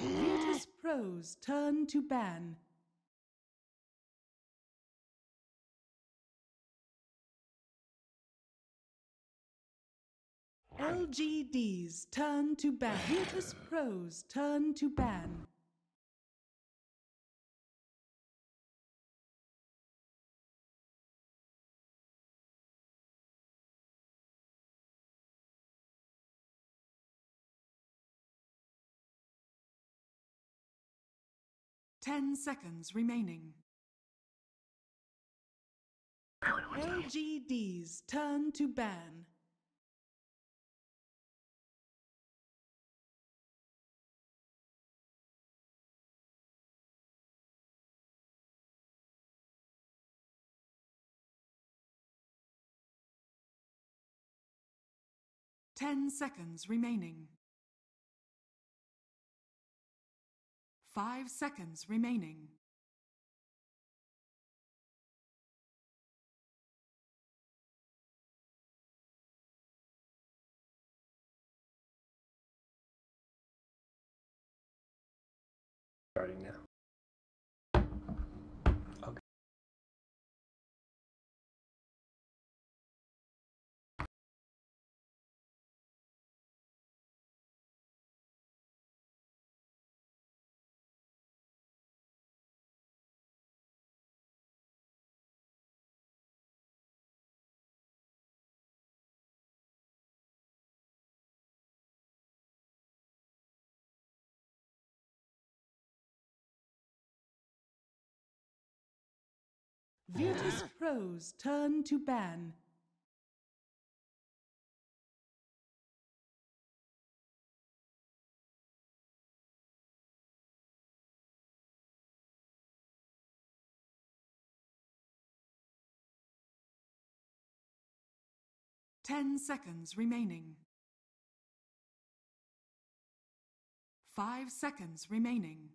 Virtus.Pro's turn to ban. LGD's turn to ban. Virtus.Pro's turn to ban. Ten seconds remaining. LGD's turn to ban. Ten seconds remaining. 5 seconds remaining. Starting now. Okay. Virtus.Pro's turn to ban. Ten seconds remaining. 5 seconds remaining.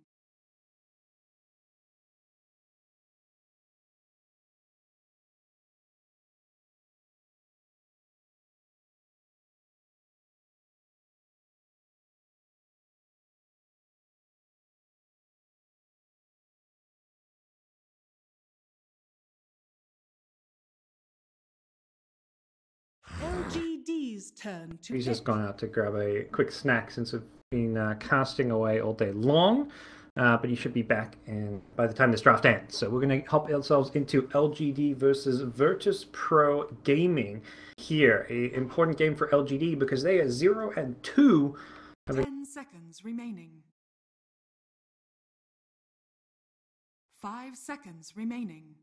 LGD's turn to He's just gone out to grab a quick snack since we've been casting away all day long. But he should be back by the time this draft ends. So we're going to help ourselves into LGD versus Virtus.Pro Gaming here. An important game for LGD because they are 0-2. 10 seconds remaining. 5 seconds remaining.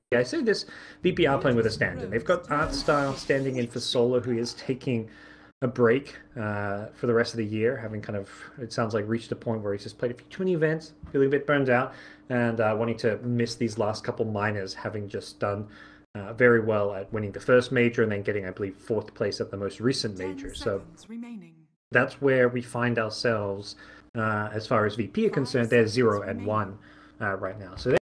Yeah, I say this VP are playing with a stand-in. They've got Art Style standing in for Solo, who is taking a break for the rest of the year, having kind of, it sounds like, reached a point where he's just played a few too many events, feeling a bit burned out, and wanting to miss these last couple minors, having just done very well at winning the first major and then getting, I believe, 4th place at the most recent major. So that's where we find ourselves as far as VP are concerned. They're 0-1 right now. So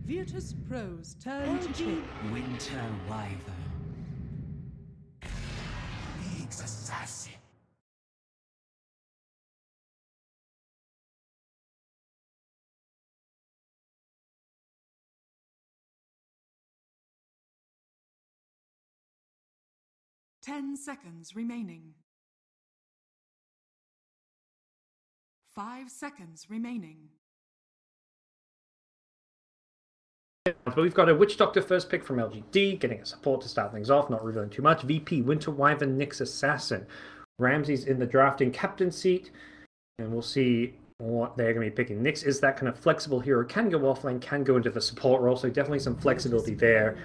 Virtus.Pro's turn to pick. Winter Wyvern. League's assassin. Ten seconds remaining. 5 seconds remaining. But we've got a Witch Doctor first pick from LGD, getting a support to start things off, not revealing too much. VP, Winter Wyvern, Nyx Assassin. Ramsey's in the drafting captain seat, and we'll see what they're going to be picking. Nyx is that kind of flexible hero, can go offlane, can go into the support role, so definitely some flexibility there.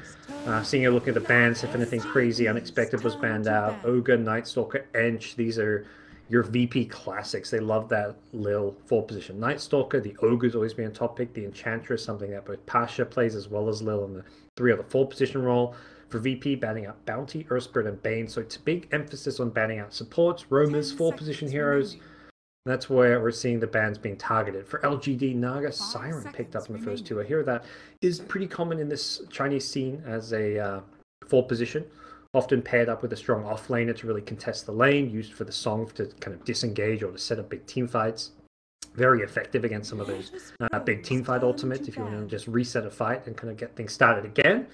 Seeing a look at the bans, if anything crazy, unexpected was banned out. Ogre, Nightstalker, Ench, these are your VP classics. They love that Lil 4 position. Nightstalker, the Ogre's always been a top pick. The Enchantress, something that both Pasha plays as well as Lil in the 3 or the 4 position role. For VP, banning out Bounty, Earthspirit, and Bane. So it's a big emphasis on banning out supports, roamers, 4 position heroes. That's where we're seeing the bans being targeted. For LGD, Naga, Siren picked up in the first 2. A hero that is pretty common in this Chinese scene as a 4 position. Often paired up with a strong offlaner to really contest the lane, used for the song to kind of disengage or to set up big team fights. Very effective against some of those big team fight ultimates if you want to just reset a fight and kind of get things started again.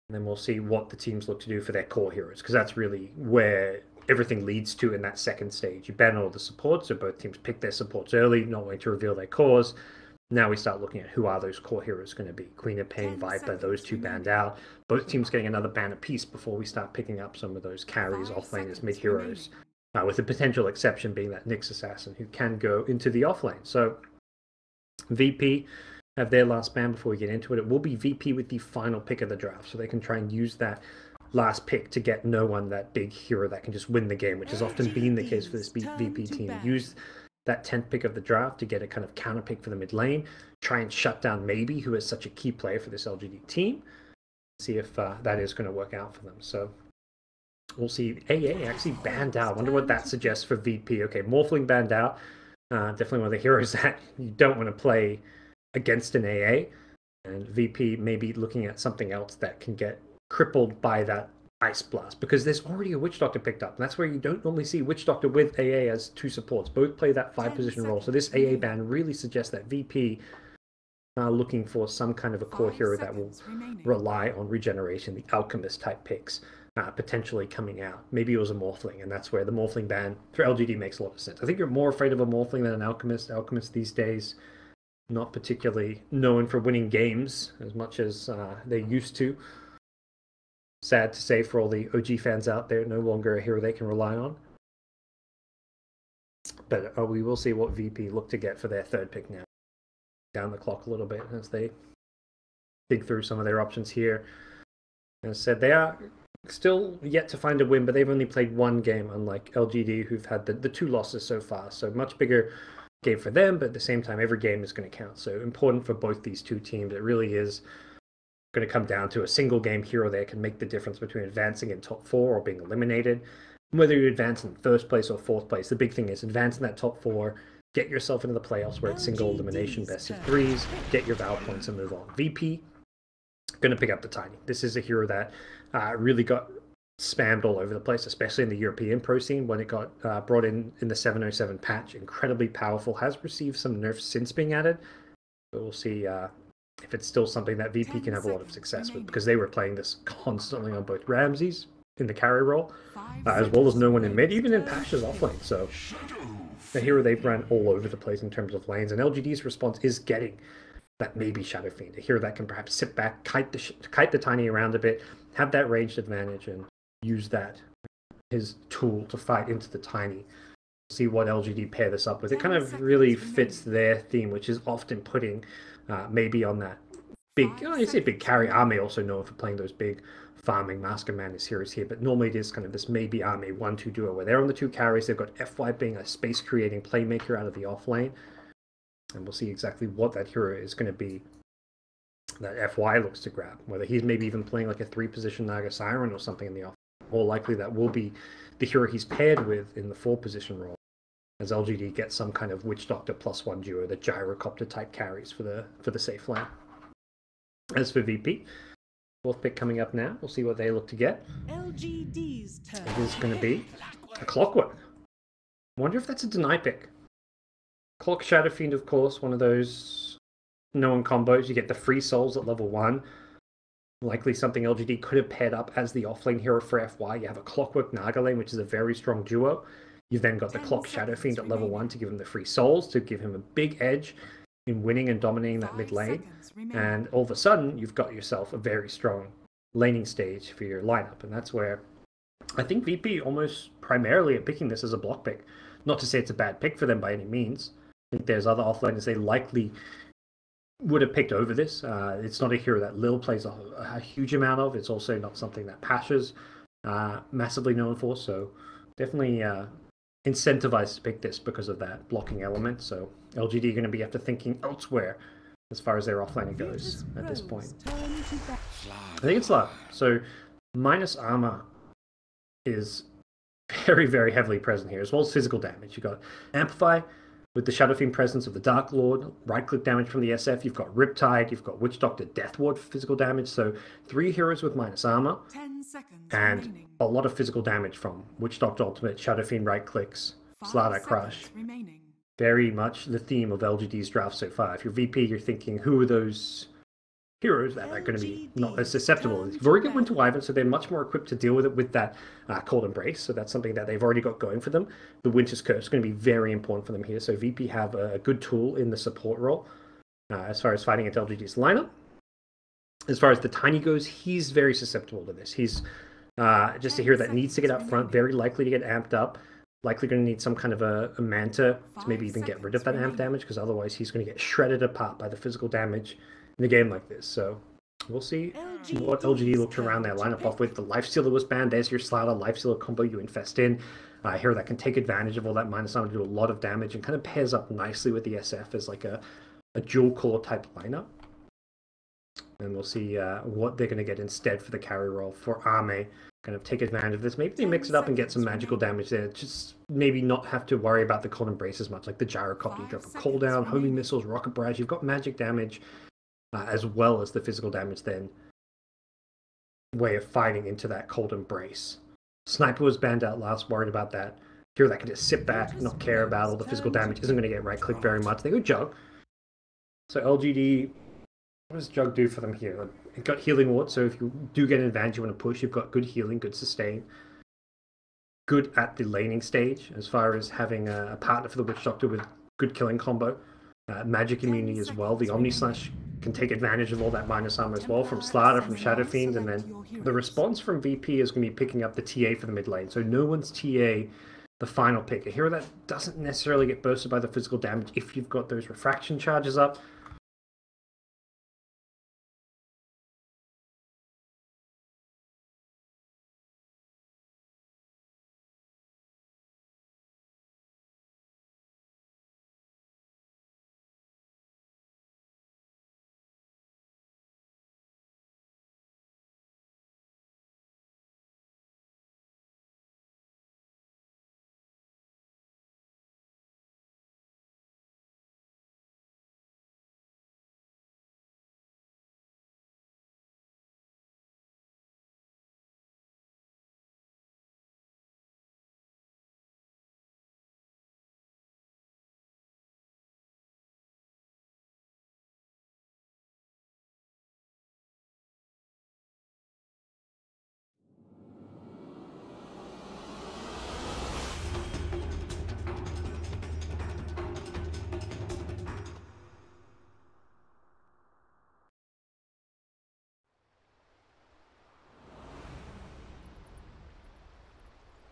And then we'll see what the teams look to do for their core heroes, because that's really where everything leads to in that second stage. You ban all the supports, so both teams pick their supports early, not waiting to reveal their cores. Now we start looking at who are those core heroes going to be. Queen of Pain, Viper, those 2 banned out. Both teams getting another ban apiece before we start picking up some of those carries, offlaners, mid heroes. With the potential exception being that Nyx Assassin, who can go into the offlane. So VP have their last ban before we get into it. It will be VP with the final pick of the draft, so they can try and use that last pick to get no one that big hero that can just win the game, which has often been the case for this VP team. Use that 10th pick of the draft to get a kind of counter pick for the mid lane, try and shut down Maybe, who is such a key player for this LGD team, see if that is going to work out for them. So we'll see. AA actually banned out. I wonder what that suggests for VP. Okay, Morphling banned out. Definitely one of the heroes that you don't want to play against an AA. And VP maybe looking at something else that can get crippled by that Ice Blast, because there's already a Witch Doctor picked up. And that's where you don't normally see Witch Doctor with AA as 2 supports. Both play that 5 position role. So this AA ban really suggests that VP are looking for some kind of a core hero that will rely on regeneration, the Alchemist type picks. Potentially coming out. Maybe it was a Morphling, and that's where the Morphling ban for LGD makes a lot of sense. I think you're more afraid of a Morphling than an Alchemist. Alchemists these days, not particularly known for winning games as much as they used to. Sad to say for all the OG fans out there, no longer a hero they can rely on. But we will see what VP look to get for their 3rd pick now. Down the clock a little bit as they dig through some of their options here. As I said, they are still yet to find a win, but they've only played 1 game, unlike LGD, who've had the 2 losses so far. So much bigger game for them, but at the same time, every game is going to count. So important for both these 2 teams. It really is going to come down to a single game hero there can make the difference between advancing in top 4 or being eliminated. Whether you advance in 1st place or 4th place, the big thing is advance in that top 4, get yourself into the playoffs where it's single elimination, best of 3s, get your Val points and move on. VP, going to pick up the Tiny. This is a hero that really got spammed all over the place, especially in the European pro scene when it got brought in the 707 patch. Incredibly powerful, has received some nerfs since being added, but we'll see if it's still something that VP can have a lot of success with, because they were playing this constantly on both Ramses in the carry role, as well as no one in mid, even in Pasha's offlane. So the hero they've run all over the place in terms of lanes, and LGD's response is getting that maybe Shadow Fiend, a hero that can perhaps sit back, kite the Tiny around a bit, have that ranged advantage, and use that his tool to fight into the Tiny. See what LGD pair this up with. It kind of really fits their theme, which is often putting maybe on that big, I say big carry. Army also known for playing those big farming Mask of Madness heroes here, but normally it is kind of this maybe Army 1-2 duo where they're on the 2 carries. They've got FY being a space creating playmaker out of the offlane, and we'll see exactly what that hero is going to be that FY looks to grab, whether he's maybe even playing like a 3 position Naga Siren or something in the offlane. More likely that will be the hero he's paired with in the 4 position role, as LGD gets some kind of Witch Doctor +1 duo, the Gyrocopter type carries for the safe lane. As for VP, 4th pick coming up now. We'll see what they look to get. LGD's turn. It is going to be a Clockwork. I wonder if that's a deny pick. Clock Shadow Fiend, of course, one of those known combos. You get the free souls at level 1. Likely something LGD could have paired up as the offlane hero for FY. You have a Clockwork Naga lane, which is a very strong duo. You've then got the Clock Shadow Fiend at level 1 to give him the free souls, to give him a big edge. in winning and dominating that mid lane, and all of a sudden you've got yourself a very strong laning stage for your lineup, and that's where I think VP almost primarily are picking this as a block pick. Not to say it's a bad pick for them by any means. I think there's other offlaners they likely would have picked over this. It's not a hero that Lil plays a huge amount of. It's also not something that Pasha's massively known for, so definitely incentivized to pick this because of that blocking element. So LGD are going to be after thinking elsewhere as far as their offlaning goes at this point. I think it's love. So minus armor is very, very heavily present here, as well as physical damage. You've got Amplify with the Shadow Fiend presence of the Dark Lord, right-click damage from the SF, you've got Riptide, you've got Witch Doctor, Death Ward for physical damage, so 3 heroes with minus armor, 10 seconds and remaining. a lot of physical damage from Witch Doctor Ultimate, Shadow Fiend right-clicks, 5 Slardar Crush. seconds remaining. Very much the theme of LGD's draft so far. If you're VP, you're thinking, who are those heroes that are going to be not as susceptible? You've already got Winter Wyvern, so they're much more equipped to deal with it with that Cold Embrace, so that's something that they've already got going for them. The Winter's Curse is going to be very important for them here, so VP have a good tool in the support role as far as fighting into LGD's lineup. As far as the Tiny goes, he's very susceptible to this. He's just a hero that needs to get up front, very likely to get amped up, likely going to need some kind of a Manta to maybe even get rid of that amp damage, because otherwise he's going to get shredded apart by the physical damage in a game like this. So we'll see what LGD looked around their lineup off with. The Lifestealer was banned. There's your Slardar Lifestealer combo you infest in. A hero that can take advantage of all that minus armor to do a lot of damage and kind of pairs up nicely with the SF as like a dual core type lineup. And we'll see what they're going to get instead for the carry role for Arme. Kind of take advantage of this. Maybe they mix it up and get some magical damage there. Just maybe not have to worry about the Cold Embrace as much, like the Gyrocopter. You drop a cooldown, homing missiles, rocket barrage. You've got magic damage as well as the physical damage then way of fighting into that Cold Embrace. Sniper was banned out last, worried about that. Hero that can just sit back, not care about all the physical damage, isn't going to get right click very much. They go Jug. So LGD, what does Jug do for them here? It got Healing Ward, so if you do get an advantage, you want to push, you've got good healing, good sustain. Good at the laning stage, as far as having a partner for the Witch Doctor with good killing combo. Magic immunity as well. The Omni Slash can take advantage of all that minus armor as well from Slardar, from Shadow Fiend, and then the response from VP is going to be picking up the TA for the mid lane. So no one's TA the final pick. A hero that doesn't necessarily get bursted by the physical damage if you've got those refraction charges up.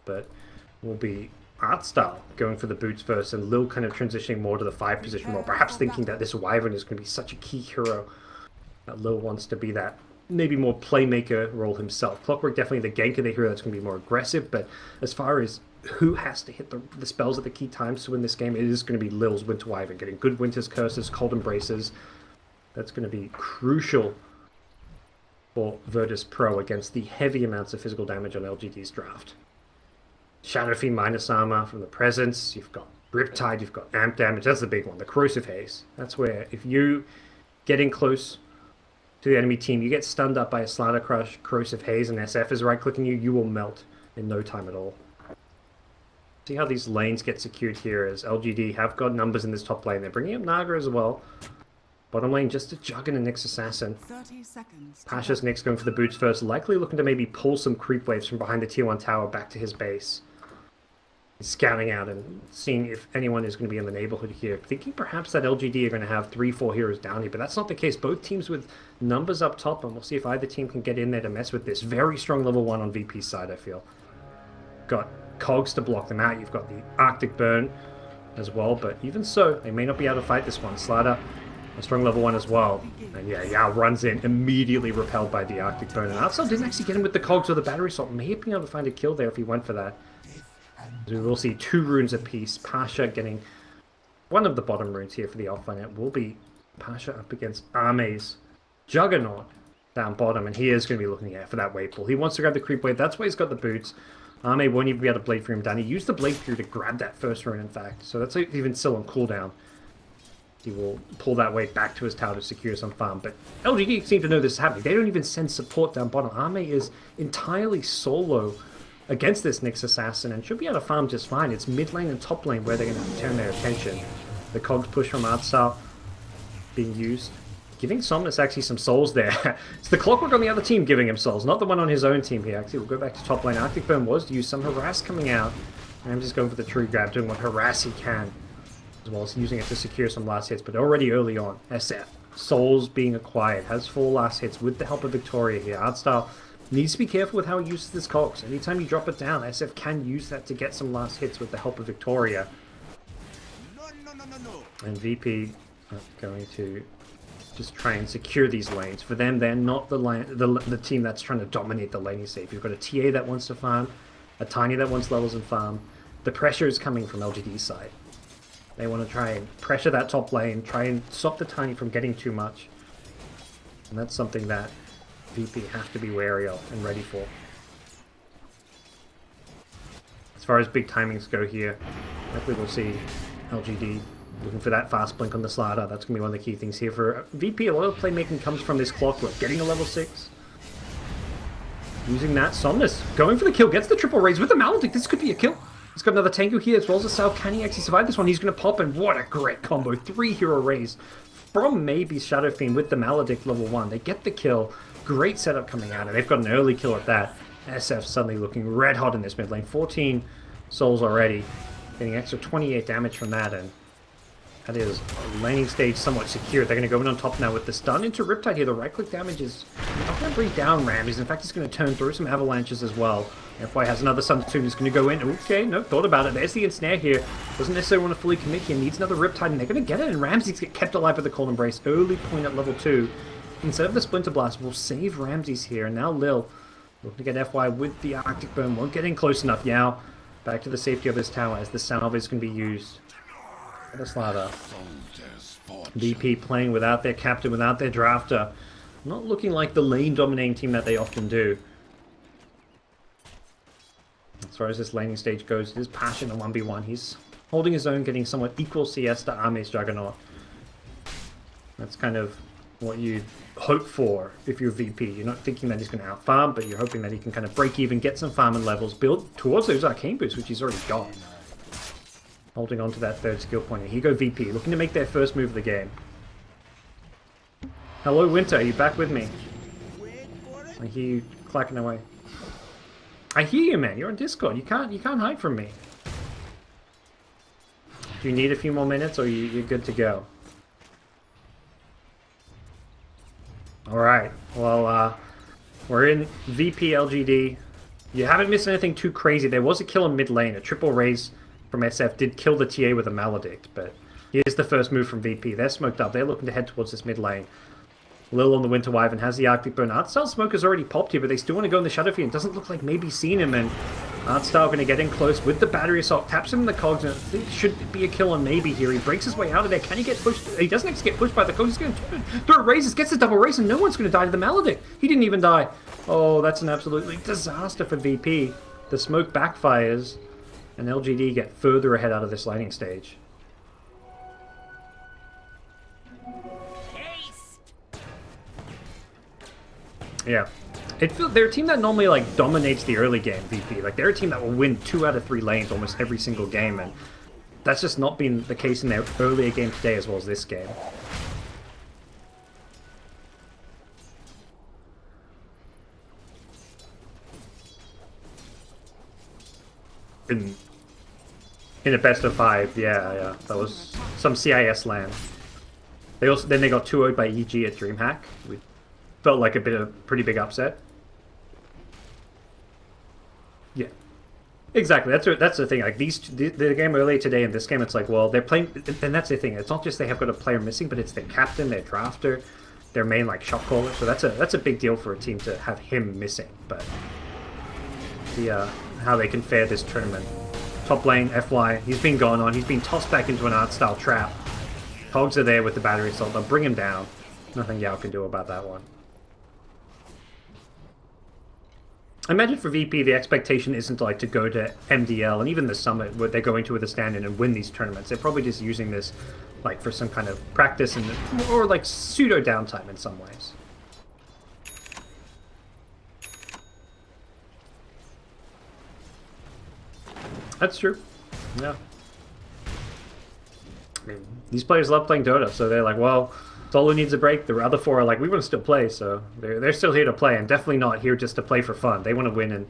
But will be art style going for the boots first, and Lil kind of transitioning more to the 5 position role, perhaps thinking that this Wyvern is going to be such a key hero that Lil wants to be that maybe more playmaker role himself. Clockwork definitely the ganker, the hero that's going to be more aggressive, but as far as who has to hit the spells at the key times to win this game, it is going to be Lil's Winter Wyvern, getting good Winter's Curses, Cold Embraces. That's going to be crucial for Virtus.Pro against the heavy amounts of physical damage on LGD's draft. Shadow Fiend minus armor from the presence. You've got Riptide, you've got amp damage. That's the big one. The Corrosive Haze. That's where if you getting close to the enemy team, you get stunned up by a Slardar Crush, Corrosive Haze, and SF is right-clicking you, you will melt in no time at all. See how these lanes get secured here as LGD have got numbers in this top lane. They're bringing up Naga as well. Bottom lane just a Jug and a Nyx Assassin. 30 seconds. Pasha's Nyx going for the boots first, likely looking to maybe pull some creep waves from behind the tier 1 tower back to his base. scouting out and seeing if anyone is going to be in the neighborhood here, thinking perhaps that LGD are going to have 3-4 heroes down here, but that's not the case. Both teams with numbers up top, and we'll see if either team can get in there to mess with this. Very strong level 1 on VP's side, I feel. Got Cogs to block them out. You've got the Arctic Burn as well, but even so, they may not be able to fight this one. Slider, a strong level 1 as well. And yeah, Yao runs in, immediately repelled by the Arctic Burn. And Outside didn't actually get him with the Cogs or the Battery Assault. May have been able to find a kill there if he went for that. So we will see 2 runes apiece. Pasha getting one of the bottom runes here for the offline. It will be Pasha up against Arme's Juggernaut down bottom, and he is going to be looking for that wave pool. He wants to grab the creep wave. That's why he's got the boots. Arme won't even be able to blade through him down. He used the blade through to grab that first rune, in fact. So that's even still on cooldown. He will pull that wave back to his tower to secure some farm. But LGD seem to know this is happening. They don't even send support down bottom. Arme is entirely solo against this Nyx Assassin and should be able to farm just fine. It's mid lane and top lane where they're going to turn their attention. The Cogs push from Artsal being used. Giving Somnus actually some souls there. It's the Clockwork on the other team giving him souls, not the one on his own team here. Actually, we'll go back to top lane. Arctic Burn was to use some harass coming out. And I'm just going for the true grab, doing what harass he can, as well as using it to secure some last hits. But already early on, SF, souls being acquired, has 4 last hits with the help of Victoria here. Artstyle needs to be careful with how he uses this Cogs. Anytime you drop it down, SF can use that to get some last hits with the help of Victoria. And VP are going to just try and secure these lanes. For them, they're not the team that's trying to dominate the laning safe. You've got a TA that wants to farm, a Tiny that wants levels and farm. The pressure is coming from LGD's side. They want to try and pressure that top lane, try and stop the Tiny from getting too much. And that's something that VP have to be wary of and ready for. As far as big timings go here, hopefully we'll see LGD looking for that fast blink on the slider. That's going to be one of the key things here. For VP, a lot of playmaking comes from this Clockwork. Getting a level 6. Using that. Somnus going for the kill. Gets the triple raise with the Maledict. This could be a kill. He's got another Tengu here as well as a South. Can he actually survive this one? He's going to pop, and what a great combo. 3 hero raise from maybe Shadow Fiend with the Maledict level 1. They get the kill. Great setup coming out, and they've got an early kill at that. SF suddenly looking red hot in this mid lane. 14 souls already. Getting extra 28 damage from that, and that is laning stage somewhat secure. They're going to go in on top now with the stun into Riptide here. The right-click damage is not going to bring down Ramses. In fact, it's going to turn through some avalanches as well. FY has another Sun Tune. He's going to go in. Okay, no, thought about it. There's the ensnare here. Doesn't necessarily want to fully commit here. Needs another Riptide, and they're going to get it. And Ramses get kept alive with the Cold Embrace. Early point at level 2. Instead of the Splinter Blast, we'll save Ramses here. And now Lil looking to get FY with the Arctic Burn. Won't get in close enough. Yao back to the safety of his tower as the Salve is going to be used. The slider. VP playing without their captain, without their drafter. Not looking like the lane dominating team that they often do. As far as this laning stage goes, it is Passion on 1v1. He's holding his own, getting somewhat equal CS to Arme's Juggernaut. That's kind of what you hope for if you're VP. You're not thinking that he's going to out-farm, but you're hoping that he can kind of break even, get some farm and levels, build towards those arcane boosts, which he's already got. Holding on to that third skill point. Here you go VP, looking to make their first move of the game. Hello Winter, are you back with me? I hear you clacking away. I hear you, man. You're on Discord. You can't hide from me. Do you need a few more minutes, or you're good to go? All right. Well, we're in VP LGD. You haven't missed anything too crazy. There was a kill in mid lane. A triple raise from SF did kill the TA with a Maledict, but here's the first move from VP. They're smoked up. They're looking to head towards this mid lane. Lil on the Winter Wyvern has the Arctic Burn. Artstyle Smoke has already popped here, but they still want to go in the Shadow Fiend. Doesn't look like maybe seen him, and Artstyle going to get in close with the Battery Assault. Taps him in the Cogs, and I think should be a kill on maybe here. He breaks his way out of there. Can he get pushed? He doesn't actually get pushed by the Cogs. He's going to throw raises, gets a double raise, and no one's going to die to the Maledict. He didn't even die. Oh, that's an absolutely disaster for VP. The smoke backfires, and LGD get further ahead out of this laning stage. Yeah. They're a team that normally like dominates the early game, VP. Like they're a team that will win 2 out of 3 lanes almost every single game, and that's just not been the case in their earlier game today as well as this game. And In a best of 5, yeah. That was some CIS land. Then they got 2-0'd by EG at DreamHack. We felt like a pretty big upset. Yeah, exactly. That's the thing. Like the game earlier today and this game, it's like, well, they're playing, and that's the thing. It's not just they have got a player missing, but it's their captain, their drafter, their main like shot caller. So that's a big deal for a team to have him missing. But the how they can fare this tournament. Top lane, FY, he's been gone on. He's been tossed back into an art style trap. Hogs are there with the battery assault. They'll bring him down. Nothing Yao can do about that one. I imagine for VP, the expectation isn't like to go to MDL and even the Summit, where they're going to with a stand-in and win these tournaments. They're probably just using this like for some kind of practice and or like pseudo downtime in some ways. That's true. Yeah. I mean, these players love playing Dota, so they're like, well, Solo needs a break. The other 4 are like, we want to still play, so they're still here to play, and definitely not here just to play for fun. They want to win and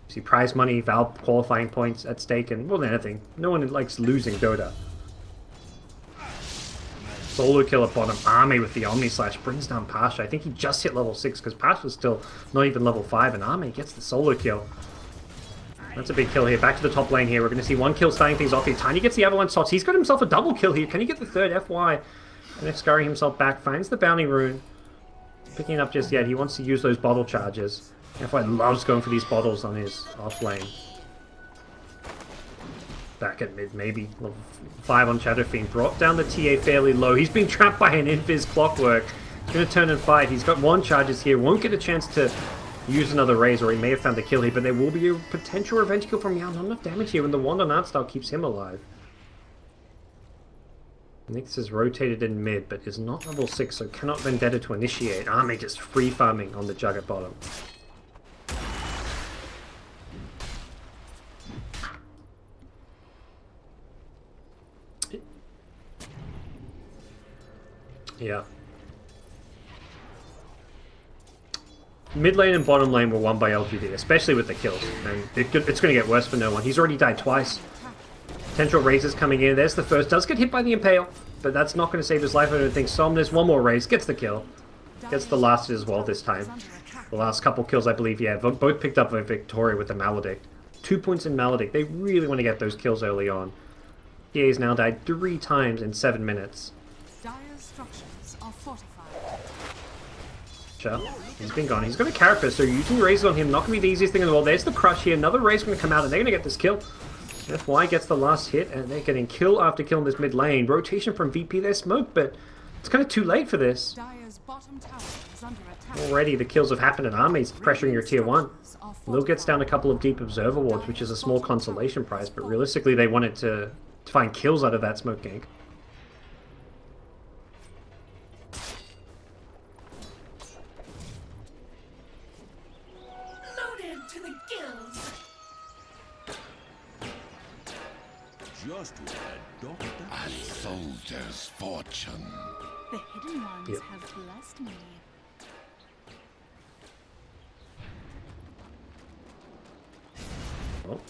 see prize money, Valve qualifying points at stake, and more than anything, no one likes losing Dota. Solo kill at bottom. Army with the Omni Slash brings down Pasha. I think he just hit level 6 because Pasha's still not even level 5, and Army gets the solo kill. That's a big kill here. Back to the top lane here. We're going to see one kill starting things off here. Tiny gets the Avalanche shots. He's got himself a double kill here. Can he get the third FY? And then scurrying himself back. Finds the bounty rune. Picking it up just yet. He wants to use those bottle charges. FY loves going for these bottles on his off lane. Back at mid, maybe. Level 5 on Shadow Fiend. Brought down the TA fairly low. He's been trapped by an Invis Clockwork. He's going to turn and fight. He's got 1 charges here. Won't get a chance to use another raise, or he may have found the kill here, but there will be a potential revenge kill from Yao. Not enough damage here, and the wand on art style keeps him alive. Nyx is rotated in mid, but is not level 6, so cannot Vendetta to initiate. Army just free farming on the jug at bottom. Yeah. Mid lane and bottom lane were won by LGD, especially with the kills. And it's going to get worse for no one. He's already died twice. Potential raises coming in. There's the first. Does get hit by the Impale, but that's not going to save his life, I don't think. Somnus, one more raise. Gets the kill. Gets the last as well this time. The last couple kills, I believe, yeah. Both picked up a Victoria with the Maledict. 2 points in Maledict. They really want to get those kills early on. PA's now died 3 times in 7 minutes. Dire structures are fortified. He's been gone. He's got a Carapace, so using raises on him not going to be the easiest thing in the world. There's the crush here. Another raise going to come out, and they're going to get this kill. FY gets the last hit, and they're getting kill after kill in this mid lane. Rotation from VP, they're smoked, but it's kind of too late for this. Dire's bottom tower is under attack. Already the kills have happened, and Army's pressuring your tier 1. Lil gets down a couple of deep observer wards, which is a small consolation prize, but realistically they wanted to find kills out of that smoke gank. Just a doctor. A soldier's fortune. The hidden ones have blessed me. Well,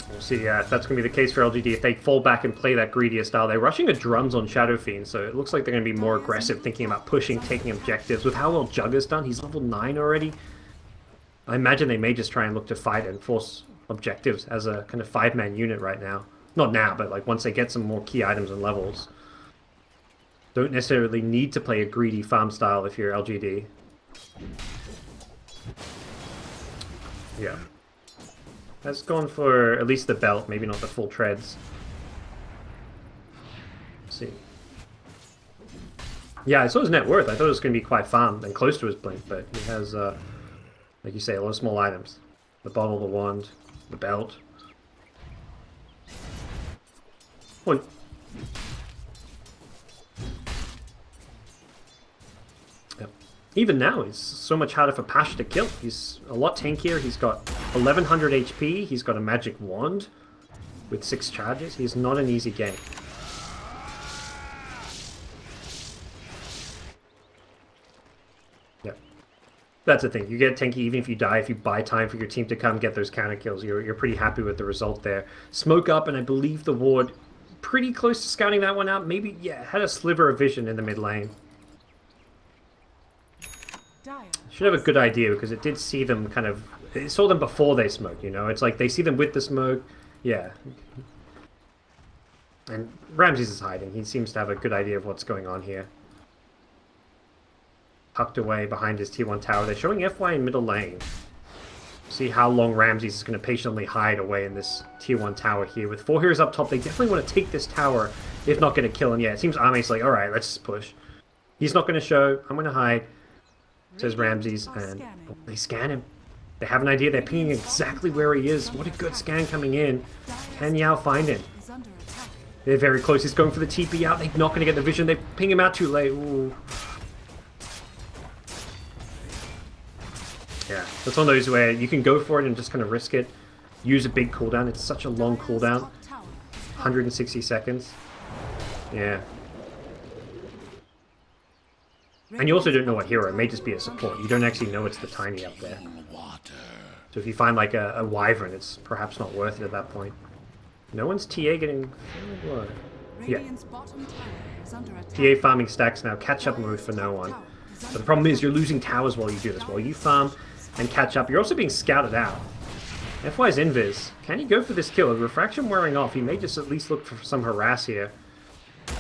we'll see if that's going to be the case for LGD. If they fall back and play that greedier style, they're rushing the drums on Shadow Fiend, so it looks like they're going to be more aggressive, thinking about pushing, taking objectives. With how well Jug has done, he's level 9 already. I imagine they may just try and look to fight and force objectives as a kind of 5-man unit right now. Not now, but like once they get some more key items and levels. Don't necessarily need to play a greedy farm style if you're LGD. Yeah. That's gone for at least the belt, maybe not the full treads. Let's see. Yeah, I saw his net worth. I thought it was going to be quite farmed and close to his blink, but he has, like you say, a lot of small items. The bottle, the wand, the belt. One. Yep. Even now, it's so much harder for Pasha to kill. He's a lot tankier. He's got 1100 HP. He's got a magic wand with 6 charges. He's not an easy game. Yep. that's the thing. You get tanky even if you die. If you buy time for your team to come get those counter kills, you're pretty happy with the result there. Smoke up, and I believe the ward pretty close to scouting that one out. Maybe, yeah, had a sliver of vision in the mid lane. Should have a good idea because it did see them kind of... It saw them before they smoked, you know? It's like they see them with the smoke. Yeah. And Ramses is hiding. He seems to have a good idea of what's going on here. Tucked away behind his T1 tower. They're showing FY in middle lane. See how long Ramses is going to patiently hide away in this T1 tower here. With 4 heroes up top, they definitely want to take this tower, if not going to kill him. Yeah, it seems Ame's like, alright, let's just push. He's not going to show. I'm going to hide, says Ramses, and they scan him. They have an idea. They're pinging exactly where he is. What a good scan coming in. Can Yao find him? They're very close. He's going for the TP out. They're not going to get the vision. They ping him out too late. Ooh. Yeah, that's one of those where you can go for it and just kind of risk it. Use a big cooldown. It's such a long cooldown. 160 seconds. Yeah. And you also don't know what hero. It may just be a support. You don't actually know it's the tiny up there. So if you find like a wyvern, it's perhaps not worth it at that point. No one's TA getting... Yeah. TA farming stacks now. Catch up mode for no one. But the problem is you're losing towers while you do this. While you farm and catch up, you're also being scouted out. FY's invis. Can he go for this kill? With Refraction wearing off, he may just at least look for some harass here.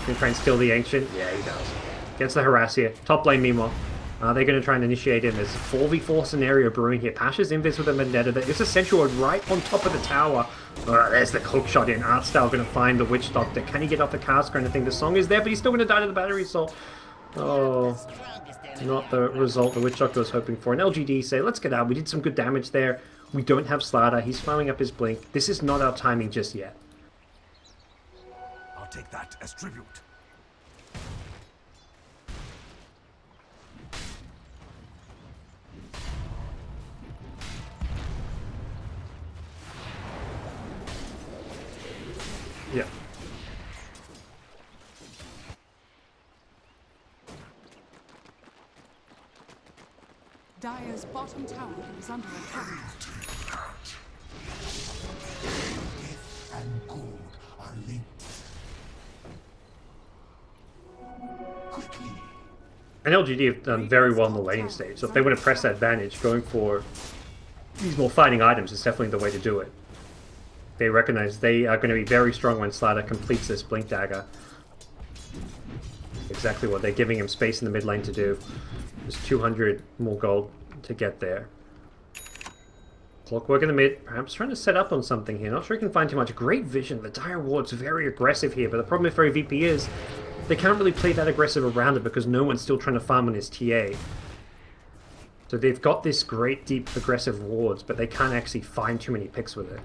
Can try and steal the Ancient? Yeah, he does. Gets the harass here. Top lane, meanwhile. They're going to try and initiate in this 4v4 scenario brewing here. Pasha's invis with a Vendetta. There's a Central right on top of the tower. There's the hook shot in. Artstyle going to find the Witch Doctor. Can he get off the cask or anything? The song is there, but he's still going to die to the battery assault. Oh, not the result the Witch Doctor was hoping for. An LGD say, let's get out. We did some good damage there. We don't have Slardar. He's firing up his blink. This is not our timing just yet. I'll take that as tribute. Yeah. Dire's bottom tower is under attack. Death and good are linked. Quickly. And LGD have done very well in the laning stage, so if they want to press that advantage, going for these more fighting items is definitely the way to do it. They recognize they are going to be very strong when Slardar completes this Blink Dagger. Exactly what they're giving him space in the mid lane to do. There's 200 more gold to get there. Clockwork in the mid, perhaps trying to set up on something here. Not sure he can find too much. Great vision. The Dire Ward's very aggressive here, but the problem with very VP is they can't really play that aggressive around it because no one's still trying to farm on his TA. So they've got this great, deep, aggressive wards, but they can't actually find too many picks with it.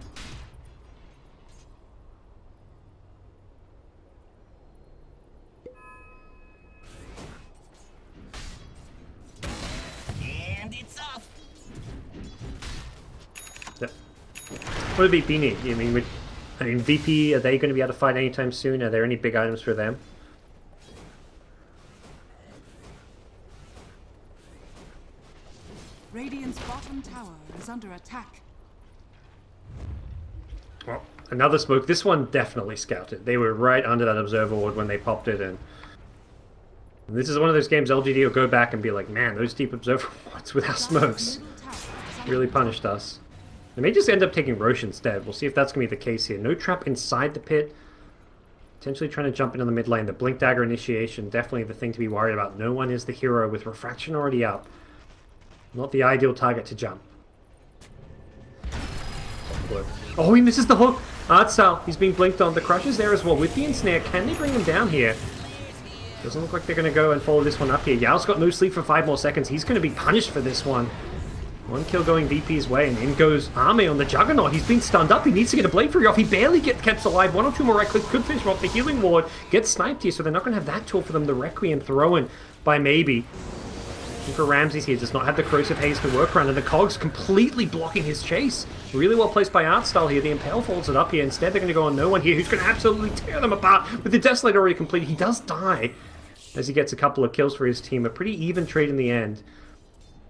What do VP need? I mean, VP, are they going to be able to fight anytime soon? Are there any big items for them? Radiant's bottom tower is under attack. Well, another smoke. This one definitely scouted. They were right under that observer ward when they popped it, and this is one of those games LGD will go back and be like, man, those deep observer wards without smokes really punished us. They may just end up taking Roche instead. We'll see if that's going to be the case here. No trap inside the pit. Potentially trying to jump into the mid lane. The Blink Dagger initiation, definitely the thing to be worried about. No one is the hero with Refraction already up. Not the ideal target to jump. Oh, he misses the hook! Artstyle, he's being blinked on. The Crush is there as well with the Ensnare. Can they bring him down here? Doesn't look like they're going to go and follow this one up here. Yao's got no sleep for 5 more seconds. He's going to be punished for this one. One kill going VP's way, and in goes Ame on the Juggernaut. He's been stunned up. He needs to get a Blade Fury off. He barely gets kept alive. 1 or 2 more right clicks could finish him off. The Healing Ward gets sniped here, so they're not going to have that tool for them. The Requiem thrown by maybe. And for Ramses here, does not have the Corrosive Haze to work around, and the Cogs completely blocking his chase. Really well placed by Artstyle here. The Impale folds it up here. Instead, they're going to go on no one here, who's going to absolutely tear them apart. With the Desolator already completed, he does die as he gets a couple of kills for his team. A pretty even trade in the end.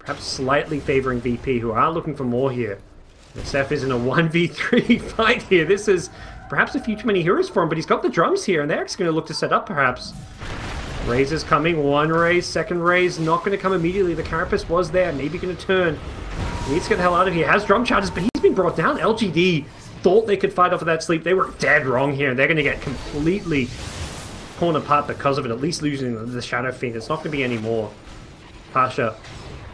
perhaps slightly favoring VP, who are looking for more here. SF is in a 1v3 fight here. This is perhaps a few too many heroes for him, but he's got the drums here, and they're actually going to look to set up, perhaps. Raze is coming. One raise, second raise. Not going to come immediately. The Carapace was there. Maybe going to turn. He needs to get the hell out of here. Has drum charges, but he's been brought down. LGD thought they could fight off of that sleep. They were dead wrong here. They're going to get completely torn apart because of it, at least losing the Shadow Fiend. It's not going to be any more. Pasha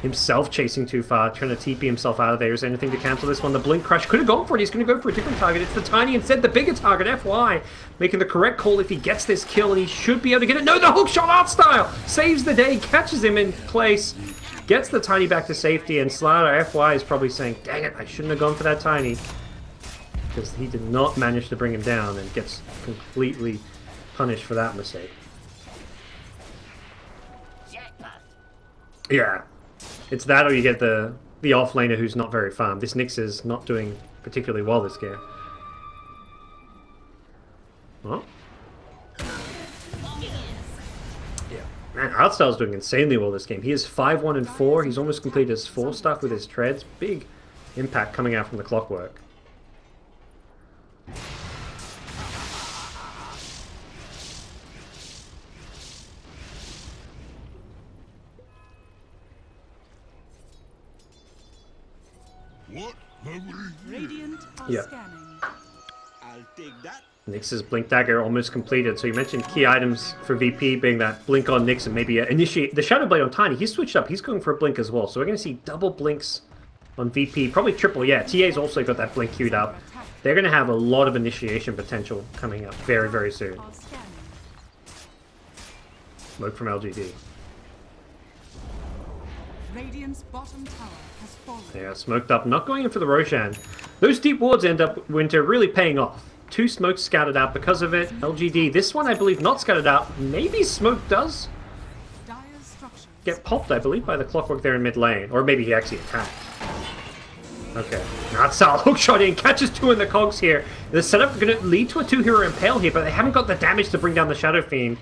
himself chasing too far, trying to TP himself out of there. Is there anything to cancel this one? The Blink Crush could have gone for it. He's going to go for a different target. It's the Tiny instead, the bigger target, FY. Making the correct call if he gets this kill, and he should be able to get it. No, the hook shot art style! Saves the day, catches him in place, gets the Tiny back to safety, and Slater, FY, is probably saying, dang it, I shouldn't have gone for that Tiny. Because he did not manage to bring him down, and gets completely punished for that mistake. Yeah. It's that, or you get the offlaner who's not very farmed. This Nyx is not doing particularly well this game. Well. Yeah. Man, Artstyle's doing insanely well this game. He is 5-1 and 4. He's almost completed his 4 stuff with his treads. Big impact coming out from the clockwork. What? Hungry? Radiant are Yeah. scanning. I'll take that. Nyx's Blink Dagger almost completed. So you mentioned key items for VP being that Blink on Nyx and maybe initiate the Shadow Blade on Tiny. He's switched up. He's going for a Blink as well. So we're going to see double Blinks on VP. Probably triple. Yeah, TA's also got that Blink queued up. They're going to have a lot of initiation potential coming up very, very soon. Are scanning. Smoke from LGD. Radiant's bottom tower has fallen. Yeah, smoked up. Not going in for the Roshan. Those deep wards end up, Winter, really paying off. 2 smokes scattered out because of it. LGD, this one I believe not scattered out. Maybe smoke does Dire structures. get popped, I believe, by the clockwork there in mid lane. Or maybe he actually attacked. Okay. Not Sal. Hookshot in. Catches 2 in the cogs here. The setup going to lead to a 2-hero impale here, but they haven't got the damage to bring down the Shadow Fiend.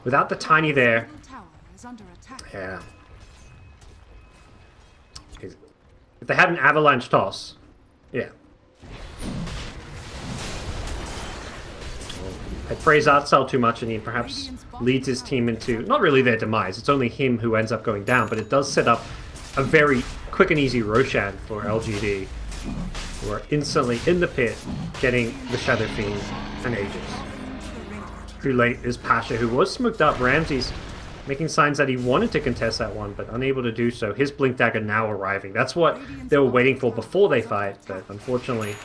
Without the Tiny there. Middle tower is under attack. Yeah. If they had an avalanche toss. Yeah. I praise Artstyle too much and he perhaps leads his team into, not really their demise, it's only him who ends up going down, but it does set up a very quick and easy Roshan for LGD, who are instantly in the pit getting the Shadow Fiend and Aegis. Too late is Pasha, who was smoked up. Ramsey's making signs that he wanted to contest that one, but unable to do so. His Blink Dagger now arriving. That's what they were waiting for before they fight, but unfortunately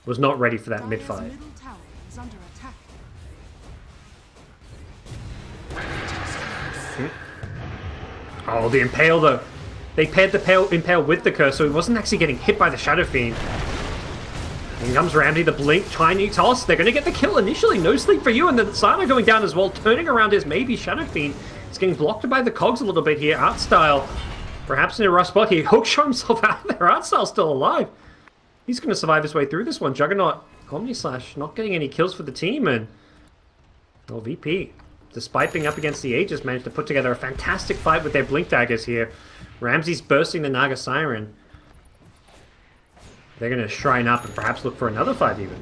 was not ready for that mid-fight. Middle tower is under attack. Oh, the Impale though. They paired the Impale with the Curse, so he wasn't actually getting hit by the Shadow Fiend. In comes Ramsey, the Blink, Tiny toss. They're going to get the kill initially. No sleep for you, and the Sana going down as well. Turning around his maybe Shadow Fiend. It's getting blocked by the cogs a little bit here. Artstyle, perhaps in a rough spot here. Hookshot himself out there. Artstyle's still alive. He's going to survive his way through this one. Juggernaut, Omni Slash, not getting any kills for the team, and well, VP, despite being up against the Aegis, managed to put together a fantastic fight with their Blink Daggers here. Ramsey's bursting the Naga Siren. They're going to shrine up and perhaps look for another fight even.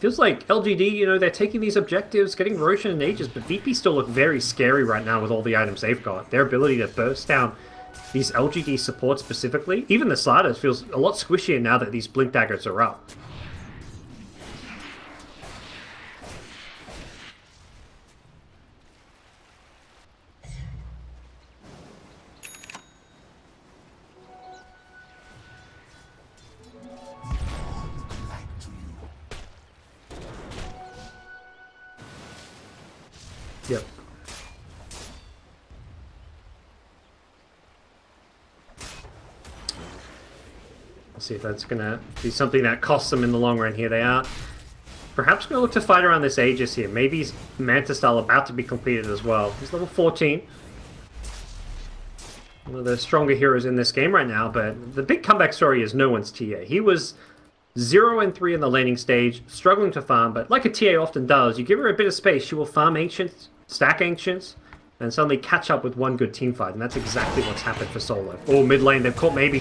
Feels like LGD, you know, they're taking these objectives, getting Roshan and Aegis, but VP still look very scary right now with all the items they've got. Their ability to burst down these LGD supports specifically, even the Sliders, feels a lot squishier now that these Blink Daggers are up. Yep. Let's see if that's going to be something that costs them in the long run here. They are perhaps going to look to fight around this Aegis here. Maybe he's Manta Style about to be completed as well. He's level 14. One of the stronger heroes in this game right now, but the big comeback story is no one's TA. He was 0-3 in the laning stage, struggling to farm, but like a TA often does, you give her a bit of space, she will farm Ancients, stack Ancients, and suddenly catch up with one good team fight, and that's exactly what's happened for Solo. Oh, mid lane, they've caught maybe.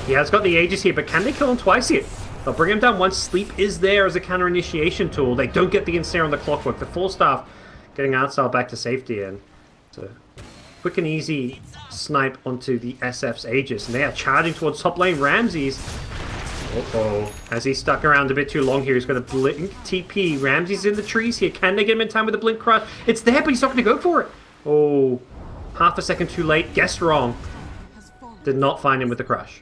He has got the Aegis here, but can they kill him twice here? They'll bring him down once. Sleep is there as a counter initiation tool. They don't get the ensnare on the clockwork. The full staff getting outstyle back to safety, and it's a quick and easy snipe onto the SF's Aegis, and they are charging towards top lane. Ramses. Uh-oh. As he's stuck around a bit too long here, he's got a blink TP. Ramses in the trees here. Can they get him in time with a blink crush? It's there, but he's not going to go for it. Oh, half a second too late. Guessed wrong. Did not find him with the crush.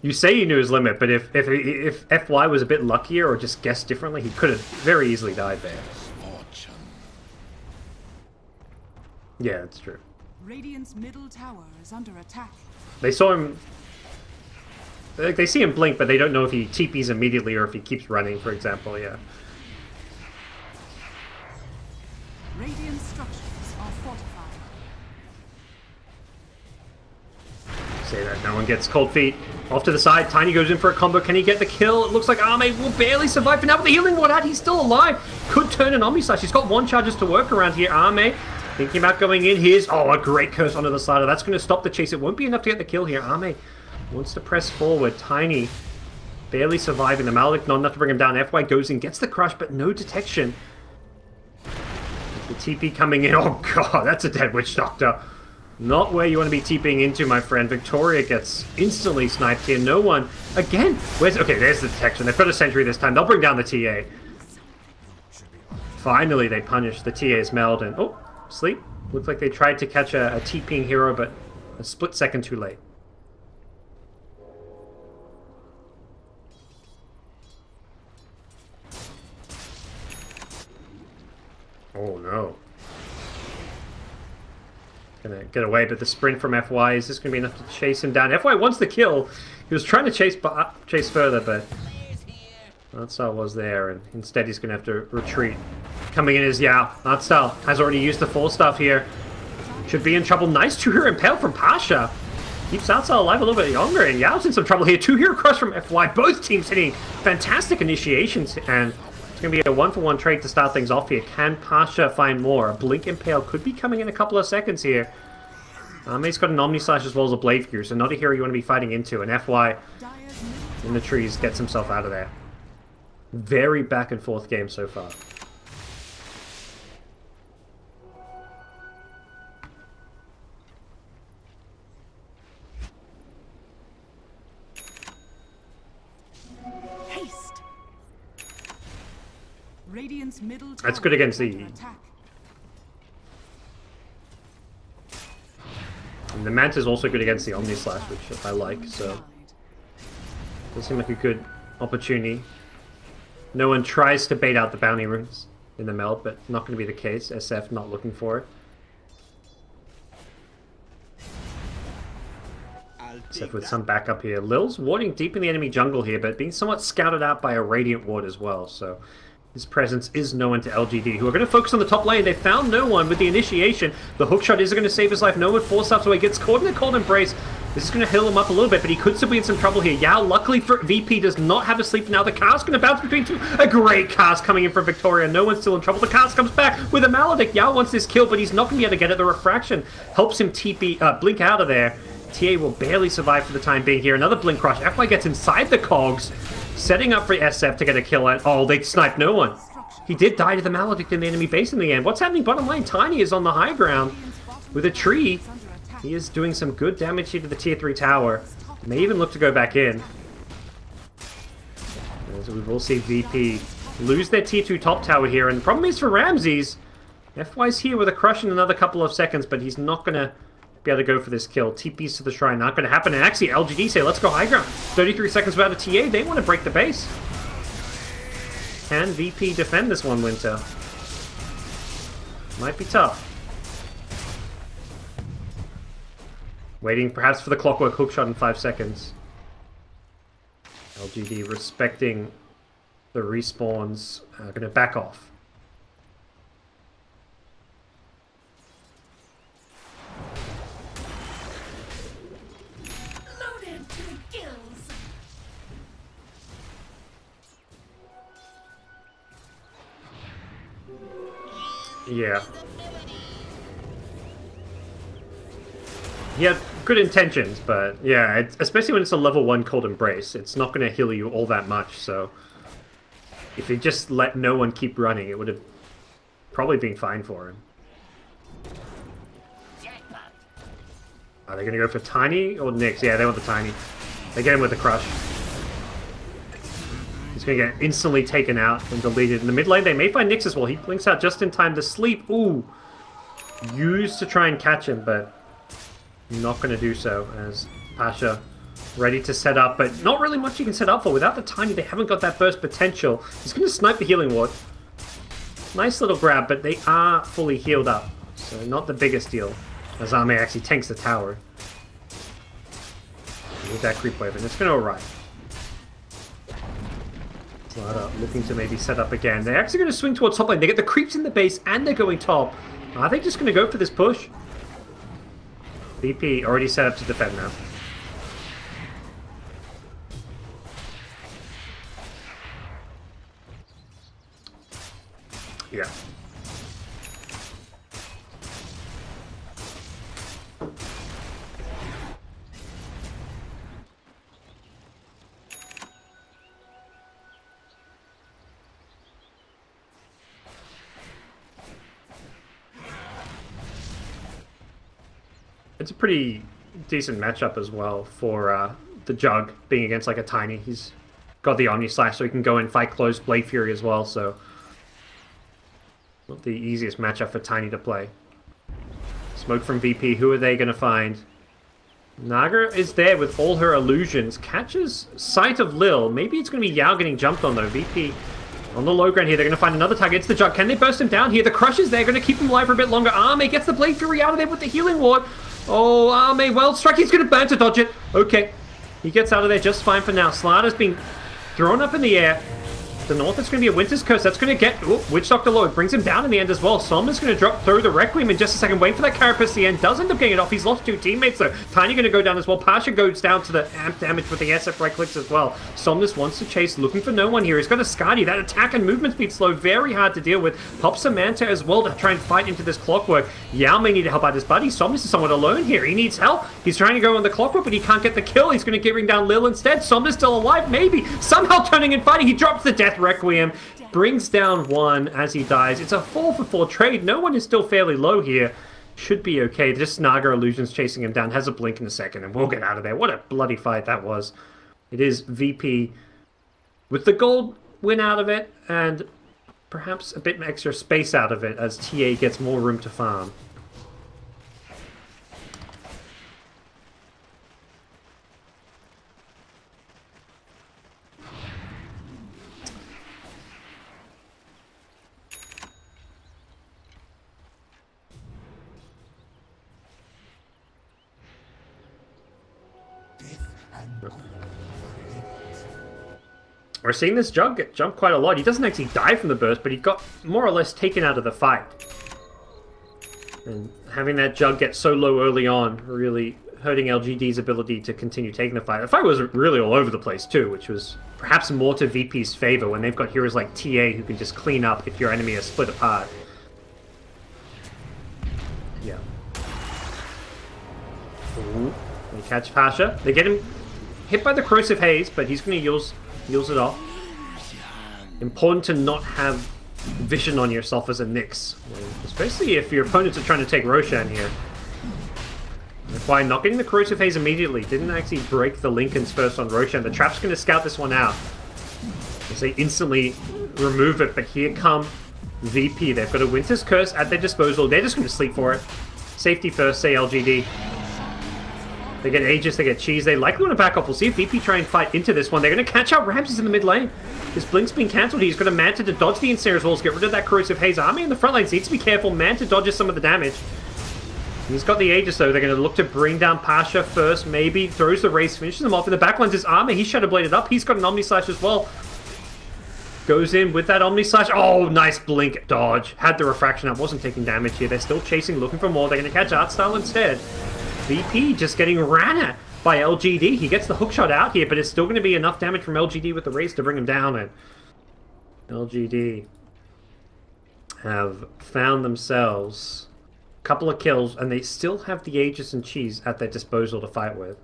You say you knew his limit, but if FY was a bit luckier or just guessed differently, he could have very easily died there. Yeah, that's true. Radiant's middle tower is under attack. They saw him. They see him blink, but they don't know if he TPs immediately or if he keeps running, for example. Yeah. Radiant structures are fortified. Say that no one gets cold feet. Off to the side, Tiny goes in for a combo. Can he get the kill? It looks like Arme will barely survive. For now, with the healing ward out, he's still alive. Could turn an Omni Slash. He's got one charges to work around here. Arme thinking about going in. Here's, oh, a great curse onto the slider. That's going to stop the chase. It won't be enough to get the kill here. Arme wants to press forward. Tiny barely surviving. The Maledict not enough to bring him down. FY goes in, gets the crush, but no detection. The TP coming in. Oh, God, that's a dead Witch Doctor. Not where you want to be TPing into, my friend. Victoria gets instantly sniped here. No one. Again. Where's... Okay, there's the detection. They've got a sentry this time. They'll bring down the TA. Finally, they punish the TA's meld. And... Oh, sleep. Looks like they tried to catch a TPing hero, but a split second too late. Oh, no. Gonna get away, but the sprint from FY, is this gonna be enough to chase him down? FY wants the kill. He was trying to chase further, but Artsal was there, and instead he's gonna have to retreat. Coming in is Yao. Artsal has already used the full stuff here. Should be in trouble. Nice 2-hero impale from Pasha. Keeps Artsal alive a little bit longer, and Yao's in some trouble here. 2-hero crush from FY. Both teams hitting fantastic initiations, and it's going to be a 1-for-1 trade to start things off here. Can Pasha find more? A Blink Impale could be coming in a couple of seconds here. He's got an Omni Slash as well as a Blade Gear, so not a hero you want to be fighting into. And FY in the trees gets himself out of there. Very back and forth game so far. Radiant's middle tower. That's good against the... And the Manta is also good against the Omni Slash, which I like, so... Does seem like a good opportunity. No one tries to bait out the bounty runes in the meld, but not going to be the case. SF not looking for it. Except with some backup here. Lil's warding deep in the enemy jungle here, but being somewhat scouted out by a Radiant ward as well, so... His presence is known to LGD, who are going to focus on the top lane. They found no one with the initiation. The hookshot is going to save his life. No one force up, so he gets caught in a cold embrace. This is going to heal him up a little bit, but he could still be in some trouble here. Yao, luckily for VP, does not have a sleep now. The cast going to bounce between two. A great cast coming in from Victoria. No one's still in trouble. The cast comes back with a Maledict. Yao wants this kill, but he's not going to be able to get it. The refraction helps him blink out of there. TA will barely survive for the time being here. Another blink crush. FY gets inside the cogs, setting up for SF to get a kill. And oh, they sniped no one. He did die to the Maledict in the enemy base in the end. What's happening bottom lane? Tiny is on the high ground with a tree. He is doing some good damage here to the tier 3 tower. May even look to go back in. As we will see VP lose their tier 2 top tower here. And the problem is for Ramses, FY's here with a crush in another couple of seconds, but he's not going to be able to go for this kill. TPs to the shrine, not going to happen. And actually, LGD say, let's go high ground. 33 seconds without a TA. They want to break the base. Can VP defend this one, Winter? Might be tough. Waiting perhaps for the clockwork hookshot in 5 seconds. LGD respecting the respawns. Going to back off. Loaded to the gills. Yeah. He had good intentions, but yeah, especially when it's a level 1 Cold Embrace, it's not going to heal you all that much, so if he just let no one keep running, it would have probably been fine for him. Are they going to go for Tiny or Nyx? Yeah, they want the Tiny. They get him with the Crush. He's going to get instantly taken out and deleted. In the mid lane, they may find Nyx as well. He blinks out just in time to sleep. Ooh. Used to try and catch him, but not going to do so, as Pasha ready to set up, but not really much you can set up for. Without the Tiny, they haven't got that burst potential. He's going to snipe the healing ward. Nice little grab, but they are fully healed up, so not the biggest deal. As Ame actually tanks the tower with that creep wave, and it's going to arrive. Slaughter looking to maybe set up again. They're actually going to swing towards top lane. They get the creeps in the base, and they're going top. Are they just going to go for this push? VP already set up to defend now. Yeah. It's a pretty decent matchup as well for the Jug being against like a Tiny. He's got the Omni Slash, so he can go and fight close Blade Fury as well, so not the easiest matchup for Tiny to play. Smoke from VP, who are they going to find? Naga is there with all her illusions, catches sight of Lil. Maybe it's going to be Yao getting jumped on though. VP on the low ground here, they're going to find another target. It's the Jug. Can they burst him down here? The Crush is there, going to keep him alive for a bit longer. Ame gets the Blade Fury out of there with the healing ward. Oh, Ame, well, Strike, he's going to burn to dodge it. Okay, he gets out of there just fine for now. Slaughter's being thrown up in the air. The north is going to be a Winter's Curse. That's going to get... Ooh, Witch Doctor Low. It brings him down in the end as well. Somna's going to drop through the Requiem in just a second. Waiting for that Carapace at the end. Does end up getting it off. He's lost 2 teammates though. Tiny going to go down as well. Pasha goes down to the amp damage with the SF right clicks as well. Somnus wants to chase, looking for no one here. He's got a Skadi. That attack and movement speed slow. Very hard to deal with. Pops a Manta as well to try and fight into this Clockwork. Yao may need to help out his buddy. Somnus is somewhat alone here. He needs help. He's trying to go on the Clockwork, but he can't get the kill. He's going to bring down Lil instead. Somnus still alive, maybe. Somehow turning and fighting. He drops the Death Requiem. Brings down 1 as he dies. It's a 4-for-4 trade. No one is still fairly low here. Should be okay. Just Naga Illusions chasing him down. Has a blink in a second, and we'll get out of there. What a bloody fight that was. It is VP with the gold win out of it, and perhaps a bit extra space out of it as TA gets more room to farm. We're seeing this Jug get jumped quite a lot. He doesn't actually die from the burst, but he got more or less taken out of the fight. And having that Jug get so low early on really hurting LGD's ability to continue taking the fight. The fight was really all over the place too, which was perhaps more to VP's favor when they've got heroes like TA who can just clean up if your enemy is split apart. Yeah. Ooh. They catch Pasha. They get him hit by the Corrosive Haze, but he's going to Heals it off. Important to not have vision on yourself as a Nyx. Especially if your opponents are trying to take Roshan here. By not getting the Corrosive Haze immediately. Didn't actually break the Lincolns first on Roshan. The Trap's going to scout this one out. As they instantly remove it. But here come VP. They've got a Winter's Curse at their disposal. They're just going to sleep for it. Safety first, say LGD. They get Aegis, they get Cheese. They likely want to back off. We'll see if VP try and fight into this one. They're going to catch out Ramses in the mid lane. His Blink's been cancelled. He's got a Manta to dodge the Ensnare as well as get rid of that Corrosive Haze. Army in the front lines needs to be careful. Manta dodges some of the damage. He's got the Aegis though. They're going to look to bring down Pasha first. Maybe throws the race, finishes him off. In the back lines is Armor. He's Shadow Bladed up. He's got an Omni Slash as well. Goes in with that Omni Slash. Oh, nice Blink dodge. Had the Refraction up. Wasn't taking damage here. They're still chasing, looking for more. They're going to catch Artstyle instead. VP just getting ran at by LGD. He gets the hookshot out here, but it's still going to be enough damage from LGD with the race to bring him down. And LGD have found themselves a couple of kills, and they still have the Aegis and Cheese at their disposal to fight with.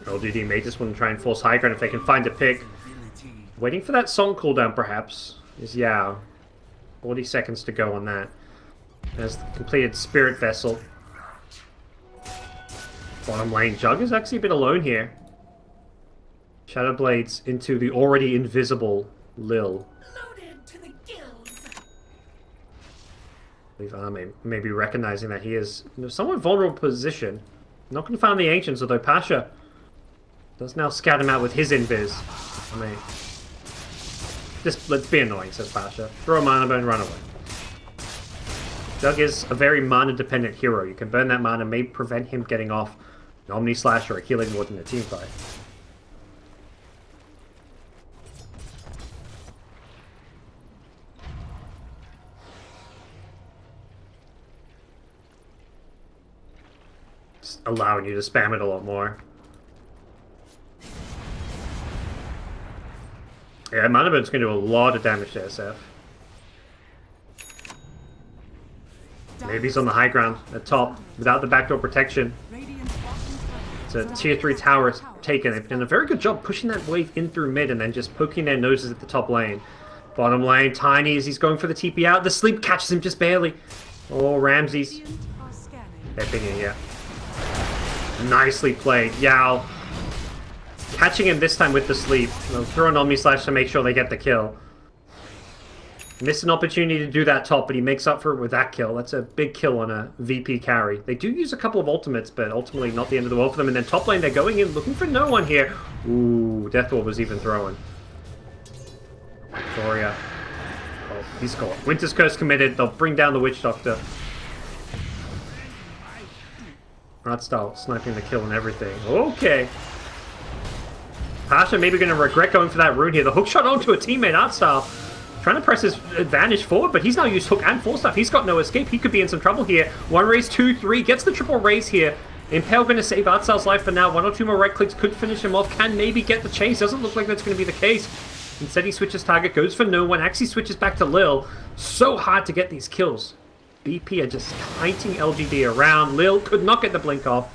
LGD may just want to try and force high ground if they can find a pick. Waiting for that song cooldown, perhaps, is Yao. 40 seconds to go on that. Has the completed Spirit Vessel. Bottom lane, Jug is actually a bit alone here. Shadow Blades into the already invisible Lil. Loaded to the gills. I believe may be recognizing that he is in a somewhat vulnerable position. Not going to find the Ancients, although Pasha does now scout him out with his invis. I mean, just let's be annoying, says Pasha. Throw a mana burn, run away. Jug is a very mana-dependent hero. You can burn that mana, may prevent him getting off an Omni Slash or a healing ward in a team fight. Just allowing you to spam it a lot more. Yeah, mana burn's going to do a lot of damage to SF. Maybe he's on the high ground at top without the backdoor protection. It's a tier 3 tower taken. They've done a very good job pushing that wave in through mid and then just poking their noses at the top lane. Bottom lane, Tiny as he's going for the TP out. The sleep catches him just barely. Oh, Ramses. They're pinging, yeah. Nicely played. Yao. Catching him this time with the sleep. They'll throw an Omni Slash to make sure they get the kill. Missed an opportunity to do that top, but he makes up for it with that kill. That's a big kill on a VP carry. They do use a couple of ultimates, but ultimately not the end of the world for them. And then top lane, they're going in looking for no one here. Ooh, Death Ward was even throwing. Victoria. Oh, he's got Winter's Curse committed. They'll bring down the Witch Doctor. Art style sniping the kill and everything. Okay. Pasha maybe going to regret going for that rune here. The hook shot onto a teammate, Artstyle. Trying to press his advantage forward, but he's now used hook and force stuff. He's got no escape. He could be in some trouble here. One raise, 2, 3. Gets the triple raise here. Impale going to save Artstyle's life for now. 1 or 2 more right clicks could finish him off. Can maybe get the chase. Doesn't look like that's going to be the case. Instead, he switches target. Goes for no one. Actually switches back to Lil. So hard to get these kills. BP are just kiting LGD around. Lil could not get the blink off.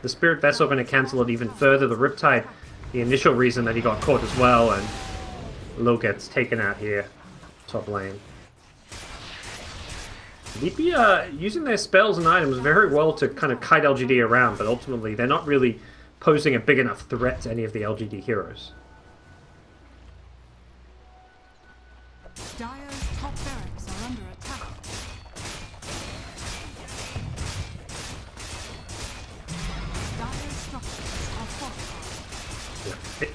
The Spirit Vessel going to cancel it even further. The Riptide, the initial reason that he got caught as well, and Lil gets taken out here. Top lane. VP are using their spells and items very well to kind of kite LGD around, but ultimately they're not really posing a big enough threat to any of the LGD heroes. Dire's top barracks are under attack. Dire's structures are fortified.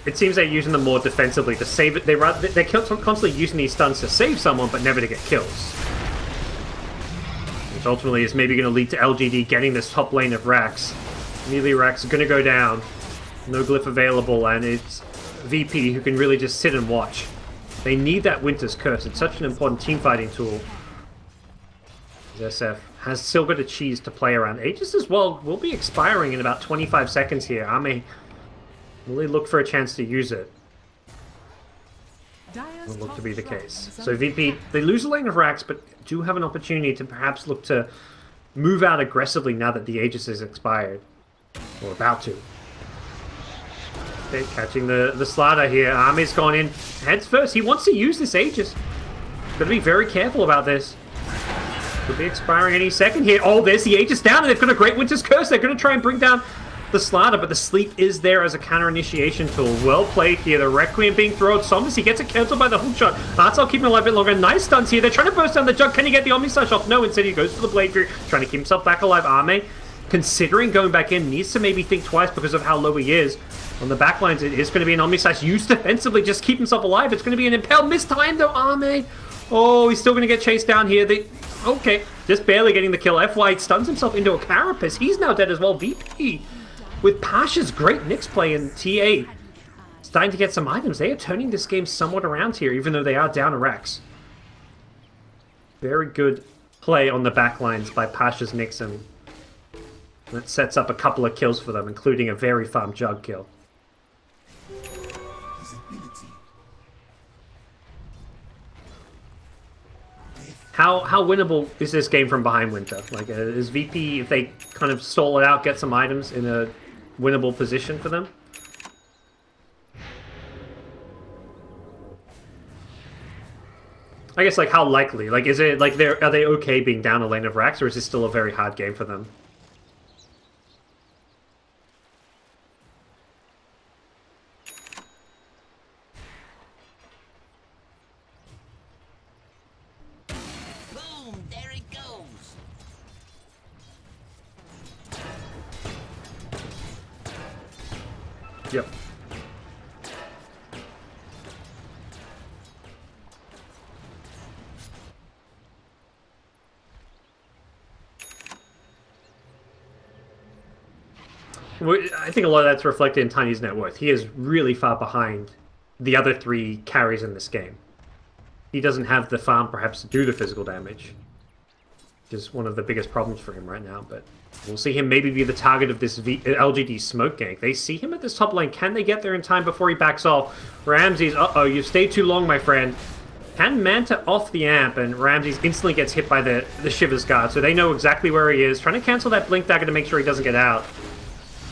It seems they're using them more defensively to save it. They're constantly using these stuns to save someone, but never to get kills. Which ultimately is maybe going to lead to LGD getting this top lane of Rax. Melee Rax is going to go down. No glyph available, and it's VP who can really just sit and watch. They need that Winter's Curse. It's such an important teamfighting tool. SF has still got a cheese to play around. Aegis as well will be expiring in about 25 seconds here. Ame really look for a chance to use it. Will look to be the case. So VP, they lose a lane of Rax, but do have an opportunity to perhaps look to move out aggressively now that the Aegis is expired. Or about to. Okay, catching the Slaughter here. Ame's gone in heads first. He wants to use this Aegis. Got to be very careful about this. Could be expiring any second here. Oh, there's the Aegis down, and they've got a great Winter's Curse. They're going to try and bring down the Slaughter, but the sleep is there as a counter-initiation tool. Well played here. The Requiem being thrown. Somnus, he gets it cancelled by the hook shot. Artstyle keeping alive a bit longer. Nice stunts here. They're trying to burst down the Jug. Can he get the Omni Slash off? No, instead he goes for the Blade Fury, trying to keep himself back alive. Ame, considering going back in, needs to maybe think twice because of how low he is. On the backlines, it is going to be an Omni Slash used defensively, just keep himself alive. It's going to be an Impale. Missed time though, Ame. Oh, he's still going to get chased down here. Okay, just barely getting the kill. FY stuns himself into a Carapace. He's now dead as well. VP with Pasha's great Nyx play in T8. starting to get some items. They are turning this game somewhat around here, even though they are down a Rex. Very good play on the backlines by Pasha's Nixon. That sets up a couple of kills for them, including a very farm Jug kill. How winnable is this game from behind, Winter? Like, is VP, if they kind of stall it out, get some items in a winnable position for them? I guess, like, how likely? Like, is it, like, are they okay being down a lane of racks, or is this still a very hard game for them? Boom! There it goes. Yep. I think a lot of that's reflected in Tiny's net worth. He is really far behind the other three carries in this game. He doesn't have the farm, perhaps, to do the physical damage, which is one of the biggest problems for him right now. But we'll see him maybe be the target of this LGD smoke gank. They see him at this top lane. Can they get there in time before he backs off? Ramses, uh-oh, you've stayed too long, my friend. Can Manta off the amp, and Ramses instantly gets hit by the Shiver's Guard, so they know exactly where he is. Trying to cancel that Blink Dagger to make sure he doesn't get out.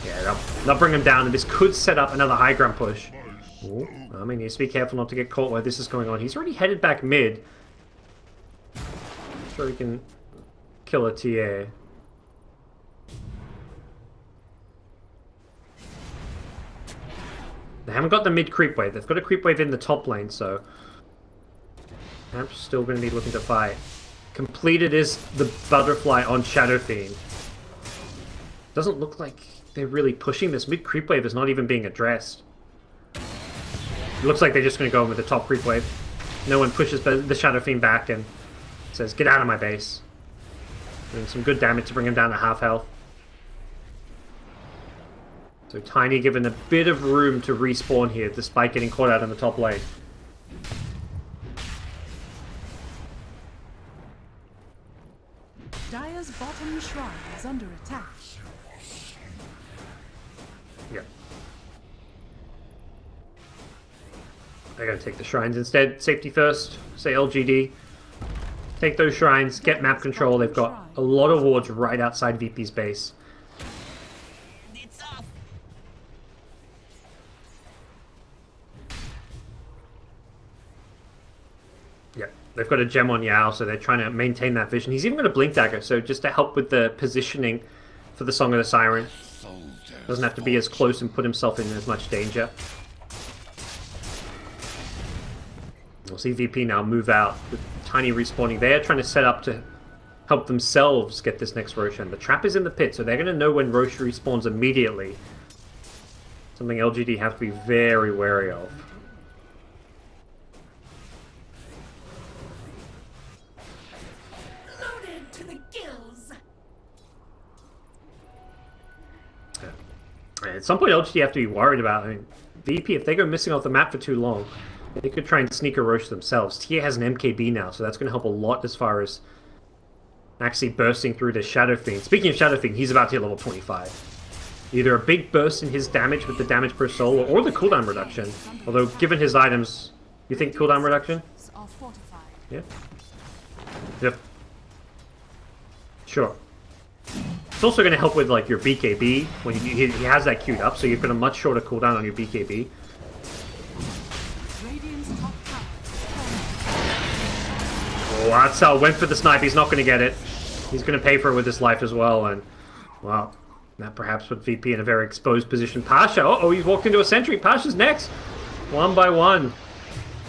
Yeah, they'll bring him down, and this could set up another high ground push. Ooh, I mean, he needs to be careful not to get caught while this is going on. He's already headed back mid. I'm sure he can kill a TA. They haven't got the mid creep wave. They've got a creep wave in the top lane, so Amp's still going to be looking to fight. Completed is the butterfly on Shadow Fiend. Doesn't look like they're really pushing this. Mid creep wave is not even being addressed. It looks like they're just going to go in with the top creep wave. No one pushes the Shadow Fiend back and says, "Get out of my base." Doing some good damage to bring him down to half health. So Tiny given a bit of room to respawn here, despite getting caught out in the top lane. Dire's bottom shrine is under attack. Yeah. They're going to take the shrines instead. Safety first. Say LGD. Take those shrines. Get map control. They've got a lot of wards right outside VP's base. It's off. Yeah. They've got a gem on Yao, so they're trying to maintain that vision. He's even got a Blink Dagger, so just to help with the positioning for the Song of the Siren. Doesn't have to be as close and put himself in as much danger. We'll see VP now move out with Tiny respawning. They're trying to set up to help themselves get this next Roshan. The trap is in the pit, so they're going to know when Rosh respawns immediately. Something LGD have to be very wary of. Loaded to the gills. At some point, LGD have to be worried about. I mean, VP, if they go missing off the map for too long, they could try and sneak a Rosh themselves. Tia has an MKB now, so that's going to help a lot as far as actually bursting through the Shadow Fiend. Speaking of Shadow Fiend, he's about to hit level 25. Either a big burst in his damage with the damage per soul, or the cooldown reduction. Although, given his items, you think cooldown reduction? Yeah. Yep. Sure. It's also going to help with like your BKB when he has that queued up, so you've got a much shorter cooldown on your BKB. Oh, Atsal went for the snipe. He's not going to get it. He's going to pay for it with his life as well, and wow, that perhaps put VP in a very exposed position. Pasha, oh, he's walked into a sentry. Pasha's next. One by one.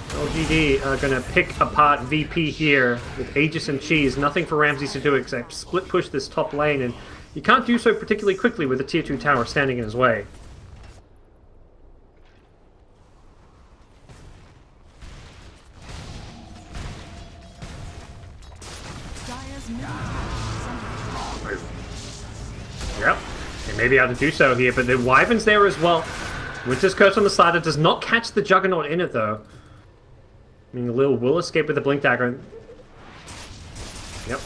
LGD are going to pick apart VP here with Aegis and Cheese. Nothing for Ramses to do except split push this top lane, and you can't do so particularly quickly with a tier 2 tower standing in his way. Yep, they may be able to do so here, but the Wyvern's there as well. Winter's Curse on the slider does not catch the Juggernaut in it, though. I mean, Lil will escape with the Blink Dagger. Yep.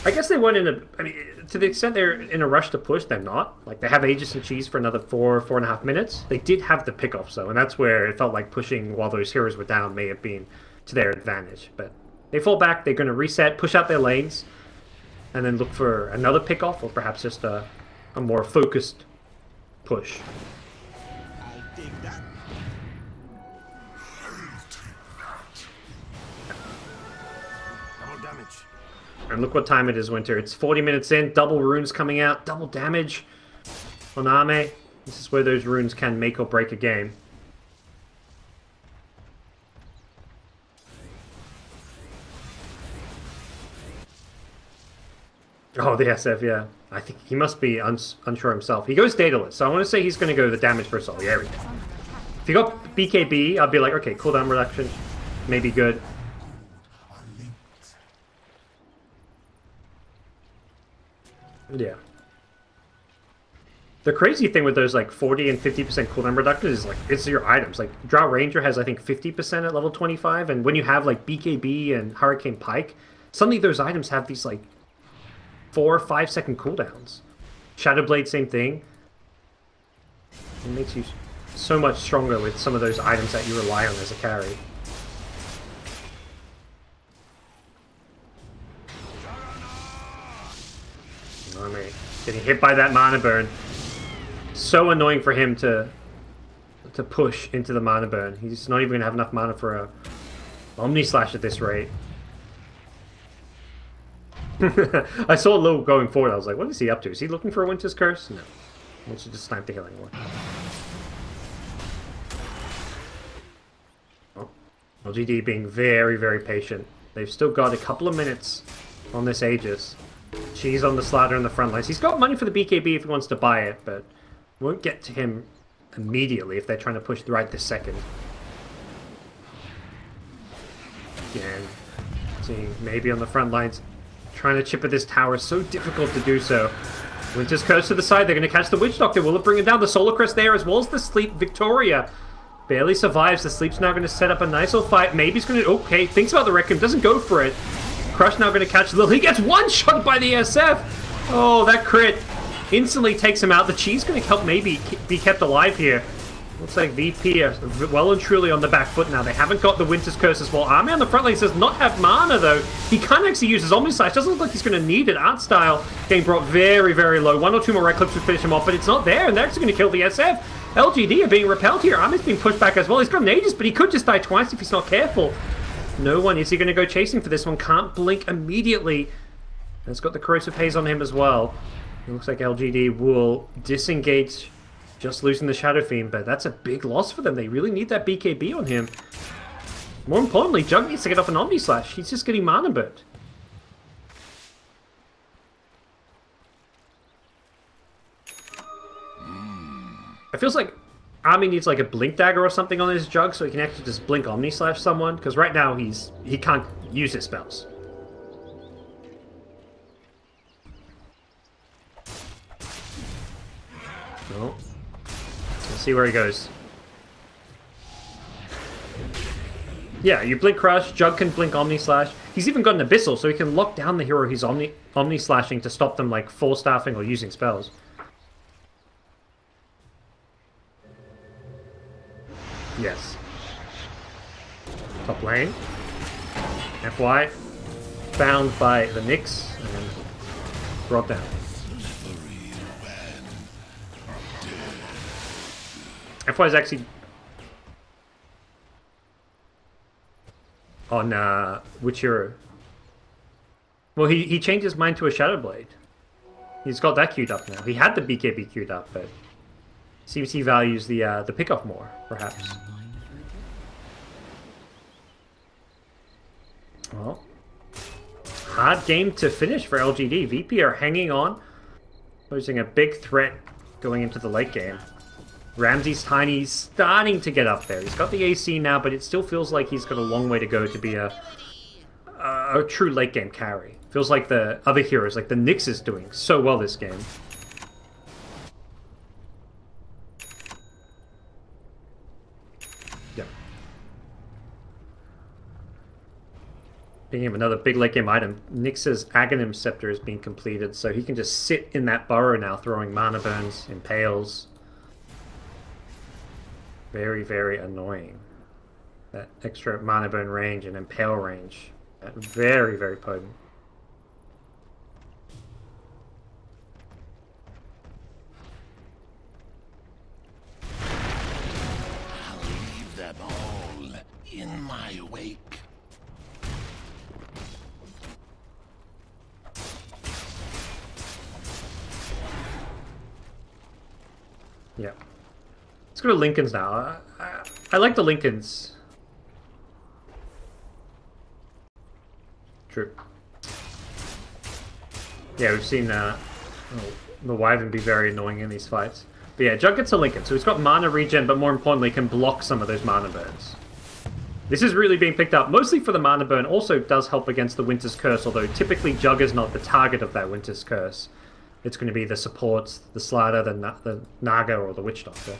I guess they weren't in a... I mean, to the extent they're in a rush to push, they're not. Like, they have Aegis and Cheese for another 4.5 minutes. They did have the pickoffs, though, and that's where it felt like pushing while those heroes were down may have been to their advantage. But they fall back, they're going to reset, push out their lanes, and then look for another pickoff, or perhaps just a more focused push. I'll take that. Double damage. And look what time it is, Winter. It's 40 minutes in, double runes coming out, double damage on Ame. This is where those runes can make or break a game. Oh, the SF, yeah. I think he must be unsure himself. He goes dataless, so I want to say he's going to go the damage first. Oh, yeah, there we go. If he got BKB, I'd be like, okay, cooldown reduction, maybe good. Yeah. The crazy thing with those like 40 and 50% cooldown reductions is like it's your items. Like Drought Ranger has I think 50% at level 25, and when you have like BKB and Hurricane Pike, suddenly those items have these like 4 or 5 second cooldowns. Shadowblade, same thing. It makes you so much stronger with some of those items that you rely on as a carry. Oh, mate. Getting hit by that mana burn. So annoying for him to push into the mana burn. He's not even going to have enough mana for a Omni Slash at this rate. I saw Lil going forward. I was like, what is he up to? Is he looking for a Winter's Curse? No. He should just snipe the healing one. Oh. LGD being very, very patient. They've still got a couple of minutes on this Aegis. She's on the slider in the front lines. He's got money for the BKB if he wants to buy it, but won't get to him immediately if they're trying to push right this second. Again, seeing maybe on the front lines, trying to chip at this tower. So difficult to do so. Winter's Curse to the side. They're going to catch the Witch Doctor. Will it bring it down? The Solar Crest there as well as the Sleep. Victoria barely survives. The Sleep's now going to set up a nice little fight. Maybe he's going to... Okay, thinks about the Requiem. Doesn't go for it. Crush now going to catch Lil. He gets one shot by the SF. Oh, that crit instantly takes him out. The Cheese going to help maybe be kept alive here. Looks like VP are well and truly on the back foot now. They haven't got the Winter's Curse as well. Army on the front lane does not have mana, though. He can't actually use his Omni Slash. Doesn't look like he's going to need it. Art Style getting brought very, very low. 1 or 2 more right clicks would finish him off, but it's not there, and they're actually going to kill the SF. LGD are being repelled here. Army's being pushed back as well. He's got an Aegis, but he could just die twice if he's not careful. No one. Is he going to go chasing for this one? Can't blink immediately. And it's got the Corrosive Haze on him as well. It looks like LGD will disengage, just losing the Shadow Fiend, but that's a big loss for them. They really need that BKB on him. More importantly, Jug needs to get off an Omni Slash. He's just getting mana burnt. It feels like Army needs like a Blink Dagger or something on his Jug so he can actually just Blink Omni Slash someone, because right now he can't use his spells. Oh. Let's see where he goes. Yeah, you Blink Crush, Jug can Blink Omni Slash. He's even got an Abyssal, so he can lock down the hero he's Omni Slashing to stop them like full staffing or using spells. Yes. Top lane. FY. Found by the Nyx and brought down. FY is actually on which hero? Well, he changed his mind to a Shadowblade. He's got that queued up now. He had the BKB queued up, but seems he values the pickoff more, perhaps. Well, hard game to finish for LGD. VP are hanging on, posing a big threat going into the late game. Ramsey's tiny, starting to get up there. He's got the AC now, but it still feels like he's got a long way to go to be a true late game carry. Feels like the other heroes, like the Nyx is doing so well this game. Picking up another big late game item. Nyx's Aghanim Scepter has been completed, so he can just sit in that burrow now, throwing mana burns, impales. Very, very annoying. That extra mana burn range and impale range. Very, very potent. I'll leave them all in my wake. Yeah. Let's go to Lincolns now. I like the Lincolns. True. Yeah, we've seen the Wyvern be very annoying in these fights. But yeah, Jug gets a Lincoln, so he's got mana regen, but more importantly, can block some of those mana burns. This is really being picked up, mostly for the mana burn. Also does help against the Winter's Curse, although typically Jug is not the target of that Winter's Curse. It's going to be the supports, the Slider, the Naga, or the Witch Doctor.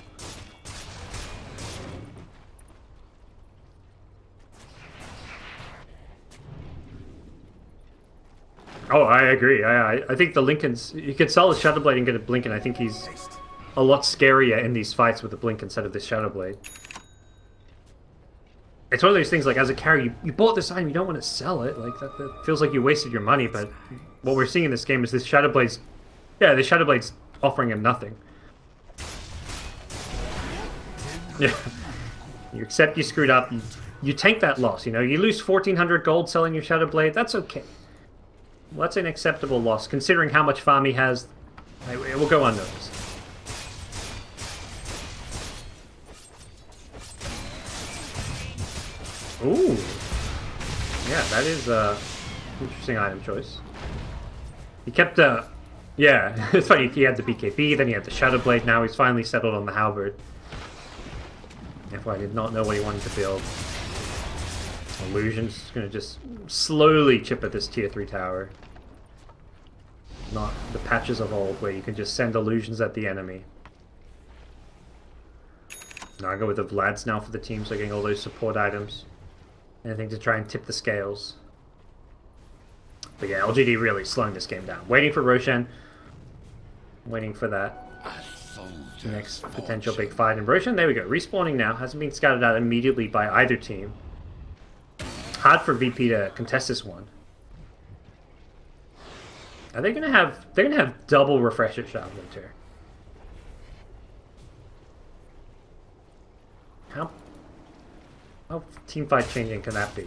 Oh, I agree. I think the Lincolns... You could sell the Shadowblade and get a Blink, and I think he's a lot scarier in these fights with the Blink instead of this Shadowblade. It's one of those things, like, as a carry, you bought this item, you don't want to sell it. Like, that feels like you wasted your money, but what we're seeing in this game is this Shadowblade's... Yeah, the Shadowblade's offering him nothing. Yeah. You accept you screwed up, you tank that loss, you know? You lose 1,400 gold selling your Shadowblade, that's okay. Well, that's an acceptable loss, considering how much farm he has. It will go unnoticed. Ooh. Yeah, that is interesting item choice. He kept yeah, it's funny, he had the BKB, then he had the Shadowblade, now he's finally settled on the Halberd. Therefore, I did not know what he wanted to build. Illusion's gonna just slowly chip at this tier 3 tower. Not the patches of old where you can just send illusions at the enemy. Now I go with the Vlads now for the team, so getting all those support items. Anything to try and tip the scales. But yeah, LGD really slowing this game down. Waiting for Roshan. Waiting for that next potential big fight. And Roshan, there we go. Respawning now. Hasn't been scouted out immediately by either team. Hard for VP to contest this one. Are they gonna have... They're gonna have double refresh at Shard Winter. How team fight changing can that be?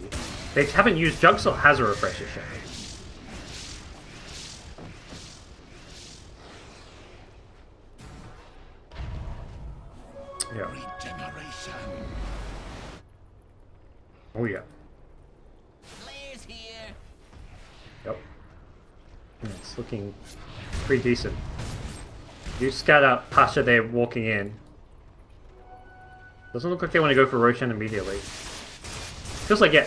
They haven't used... Jug still has a refresh at Shard. Yeah. Oh yeah. Players here. Yep. It's looking pretty decent. You scout out Pasha there walking in. Doesn't look like they want to go for Roshan immediately. Feels like, yeah.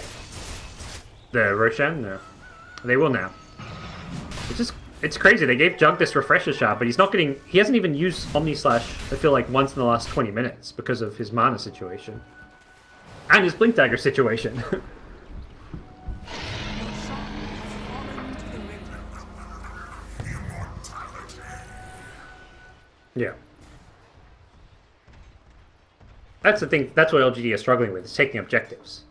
The Roshan? No. They will now. It's crazy. They gave Jug this refresher shot, but he's not getting... He hasn't even used Omni Slash, I feel like, once in the last 20 minutes because of his mana situation. And his Blink Dagger situation. Yeah. That's the thing. That's what LGD is struggling with, is taking objectives.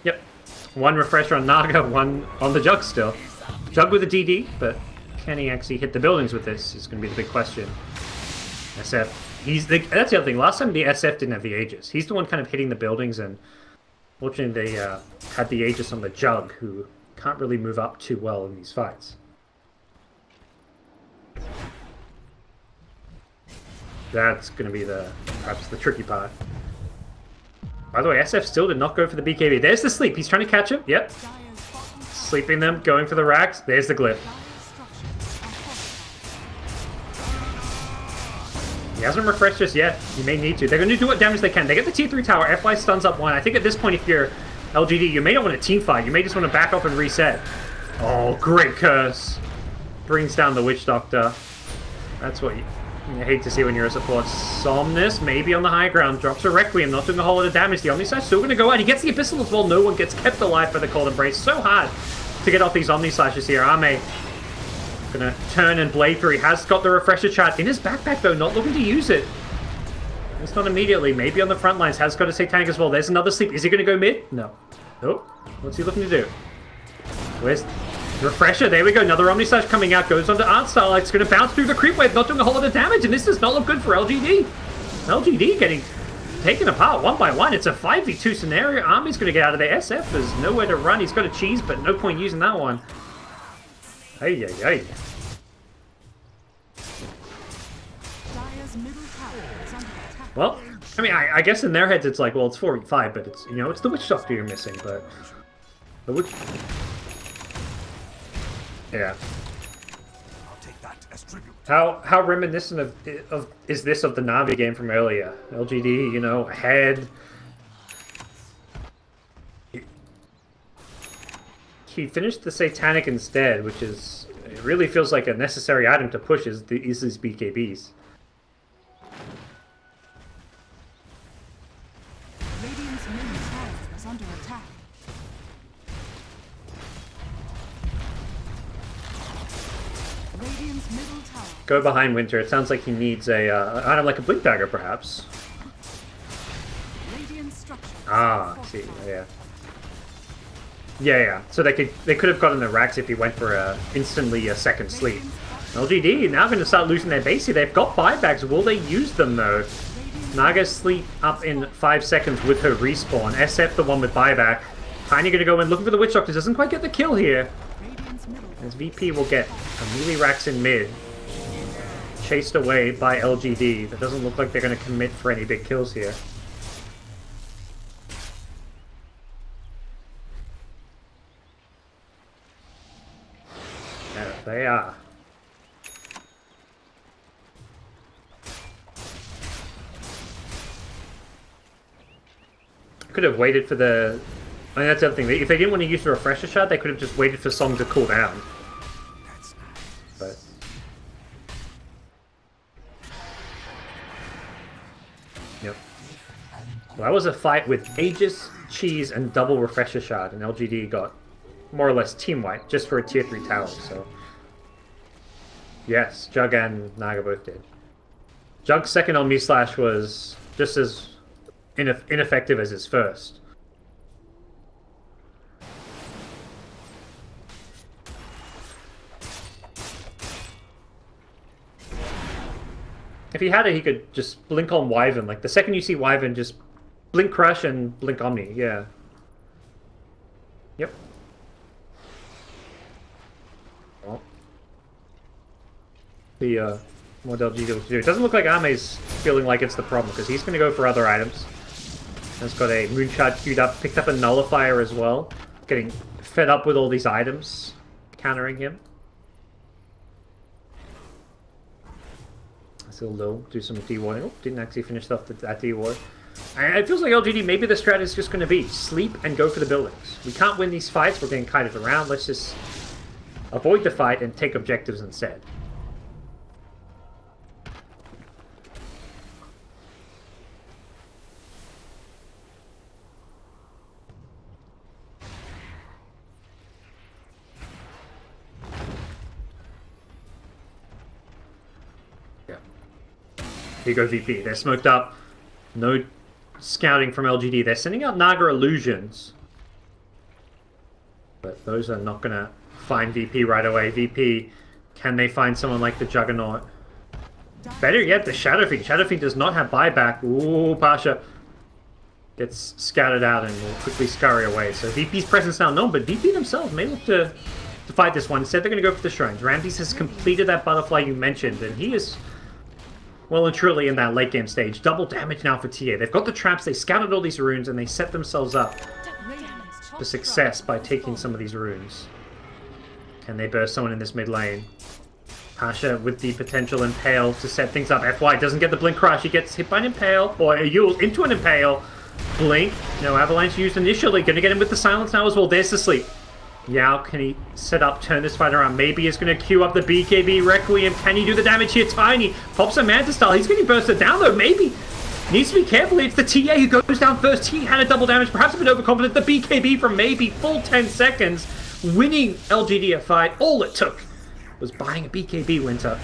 Yep. One refresher on Naga, one on the Jug still. Jug with a DD, but can he actually hit the buildings with this is going to be the big question. SF. That's the other thing. Last time the SF didn't have the Aegis. He's the one kind of hitting the buildings, and fortunately they had the Aegis on the Jug, who can't really move up too well in these fights. That's going to be perhaps the tricky part. By the way, SF still did not go for the BKB. There's the sleep. He's trying to catch him. Yep. Sleeping them, going for the racks. There's the glyph. He hasn't refreshed just yet. He may need to. They're going to do what damage they can. They get the tier 3 tower. FY stuns up one. I think at this point, if you're LGD, you may not want to team fight. You may just want to back off and reset. Oh, great curse. Brings down the Witch Doctor. That's what you... I hate to see when you're a support. Somnus, maybe on the high ground, drops a Requiem, not doing a whole lot of damage. The Omnislash still going to go out. He gets the Abyssal as well. No one gets kept alive by the Cold Embrace. So hard to get off these Omnislashes here. Ame going to turn and blade through. He has got the Refresher Chart in his backpack, though, not looking to use it. It's not immediately. Maybe on the front lines. Has got a Satanic as well. There's another sleep. Is he going to go mid? No. Nope. What's he looking to do? Where's Refresher? There we go. Another Omnislash coming out. Goes onto Art Style. It's going to bounce through the creep wave. Not doing a whole lot of damage. And this does not look good for LGD. LGD getting taken apart one by one. It's a 5v2 scenario. Army's going to get out of there. SF there's nowhere to run. He's got a cheese, but no point using that one. Ay, ay, ay. Well, I mean, I guess in their heads it's like, well, it's 4v5, but it's, you know, it's the Witch Doctor you're missing, but... The Witch... Yeah. I'll take that as tribute. How reminiscent of is this of the Na'Vi game from earlier? LGD, you know, head... He finished the Satanic instead, which is... It really feels like a necessary item to push is these BKBs. Radiant's middle tower is under attack. Radiant's middle tower. Go behind Winter. It sounds like he needs a item like a Blink Dagger, perhaps. Radiant structure. Ah, see, yeah. Yeah. So they could have gotten the racks if he went for instantly a second sleep. LGD now going to start losing their base here. They've got buybacks. Will they use them though? Naga sleep up in 5 seconds with her respawn. SF the one with buyback. Tiny going to go in looking for the Witch Doctor. Doesn't quite get the kill here. As VP will get a melee racks in mid. Chased away by LGD. That doesn't look like they're going to commit for any big kills here. There they are. Could have waited for the... I mean, that's the other thing. If they didn't want to use the Refresher Shot, they could have just waited for Song to cool down. But... Yep. Well, that was a fight with Aegis, Cheese, and double Refresher Shard, and LGD got more or less team wipe just for a tier 3 tower, so... Yes, Jug and Naga both did. Jug's second on Slash was just as ineffective as his first. If he had it, he could just blink on Wyvern. Like, the second you see Wyvern, just blink Crush and blink Omni, yeah. Yep. Well. The, what LG to do. It doesn't look like Ame's feeling like it's the problem, because he's going to go for other items. Has got a Moonshot queued up, picked up a Nullifier as well. Getting fed up with all these items, countering him. Still low, do some D-warding. Oh, didn't actually finish off that D-ward. And it feels like LGD, maybe the strat is just going to be sleep and go for the buildings. We can't win these fights, we're getting kited around. Let's just avoid the fight and take objectives instead. Here goes VP. They're smoked up. No scouting from LGD. They're sending out Naga Illusions. But those are not going to find VP right away. VP, can they find someone like the Juggernaut? Better yet, the Shadow Fiend. Shadow Fiend does not have buyback. Ooh, Pasha gets scattered out and will quickly scurry away. So VP's presence now known, but VP themselves may look to fight this one. Instead, they're going to go for the Shrines. Ramses has completed that butterfly you mentioned, and he is... well and truly in that late game stage. Double damage now for TA. They've got the traps, they scouted all these runes, and they set themselves up for success by taking some of these runes. Can they burst someone in this mid lane? Pasha with the potential Impale to set things up. FY doesn't get the Blink Crush. He gets hit by an Impale, or a Yule into an Impale. Blink. No Avalanche used initially. Going to get him with the Silence now as well. There's the sleep. Yao, can he set up, turn this fight around? Maybe he's going to queue up the BKB Requiem. Can he do the damage here? Tiny pops a Manta style. He's getting bursted down though. Maybe needs to be careful. It's the TA who goes down first. He had a double damage, perhaps a bit overconfident. The BKB from Maybe, full 10 seconds, winning LGD a fight. All it took was buying a BKB Winter.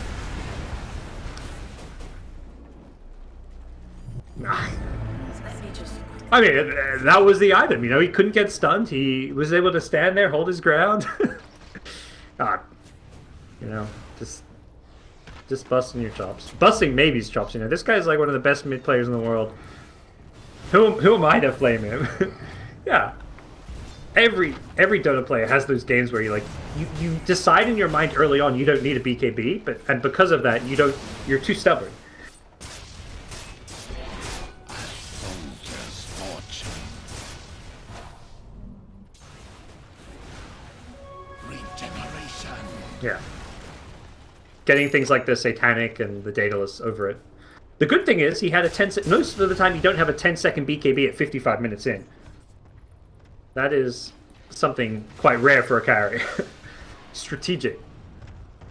I mean, that was the item, you know, he couldn't get stunned, he was able to stand there, hold his ground. You know, just busting your chops. Busting Maybe's chops, you know, this guy's like one of the best mid players in the world. Who am I to flame him? Yeah. Every Dota player has those games where you decide in your mind early on you don't need a BKB, and because of that you're too stubborn. Yeah. Getting things like the Satanic and the Daedalus over it. The good thing is he had a most of the time you don't have a 10-second BKB at 55 minutes in. That is something quite rare for a carry. Strategic.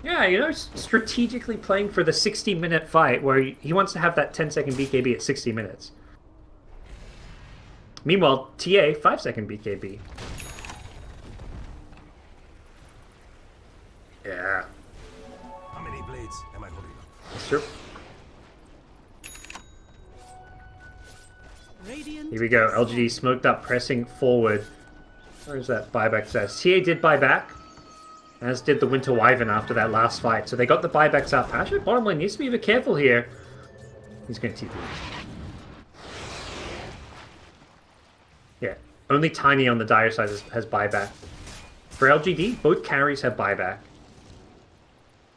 Yeah, you know, strategically playing for the 60-minute fight where he wants to have that 10-second BKB at 60 minutes. Meanwhile, TA, 5-second BKB. Yeah. How many blades am I holding up? Sure. Here we go. LGD smoked up, pressing forward. Where's that buyback says? TA did buy back, as did the Winter Wyvern after that last fight. So they got the buybacks out. Pasha, bottom lane, needs to be a bit careful here. He's going to TP. Yeah. Only Tiny on the Dire side has buyback. For LGD, both carries have buyback.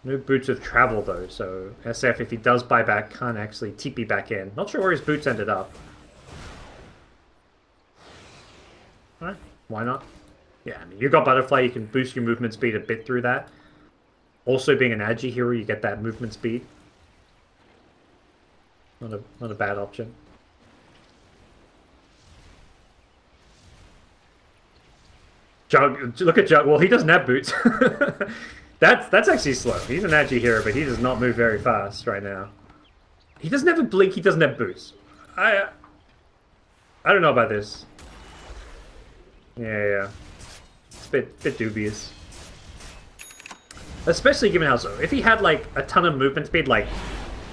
No boots of travel though, so SF, if he does buy back, can't actually TP back in. Not sure where his boots ended up. Alright, why not? Yeah, I mean, you got Butterfly, you can boost your movement speed a bit through that. Also, being an Agi hero, you get that movement speed. Not a bad option. Jug, look at Jug. Well, he doesn't have boots. That's actually slow. He's an Agi hero, but he does not move very fast right now. He doesn't have a blink, he doesn't have boots. I don't know about this. Yeah. It's a bit dubious. Especially given how so. If he had like a ton of movement speed, like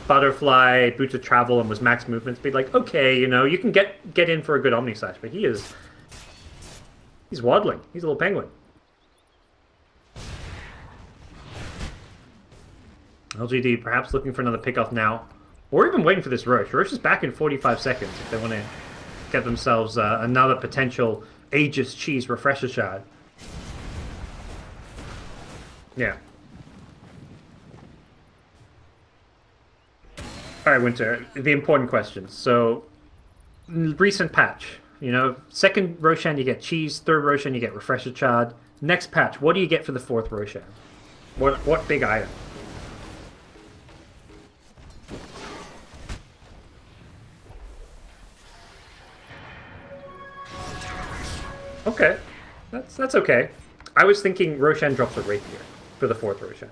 Butterfly, Boots of Travel, and was max movement speed, like, okay, you know, you can get in for a good Omni Slash, but he's waddling. He's a little penguin. LGD perhaps looking for another pickoff now, or even waiting for this Roche. Roche is back in 45 seconds if they want to get themselves another potential Aegis Cheese Refresher Shard. Yeah. Alright, Winter, the important questions. So, recent patch, you know, second Roshan you get Cheese, third Roshan you get Refresher Shard. Next patch, what do you get for the fourth Roshan? What big item? Okay, that's okay. I was thinking Roshan drops a Rapier for the fourth Roshan.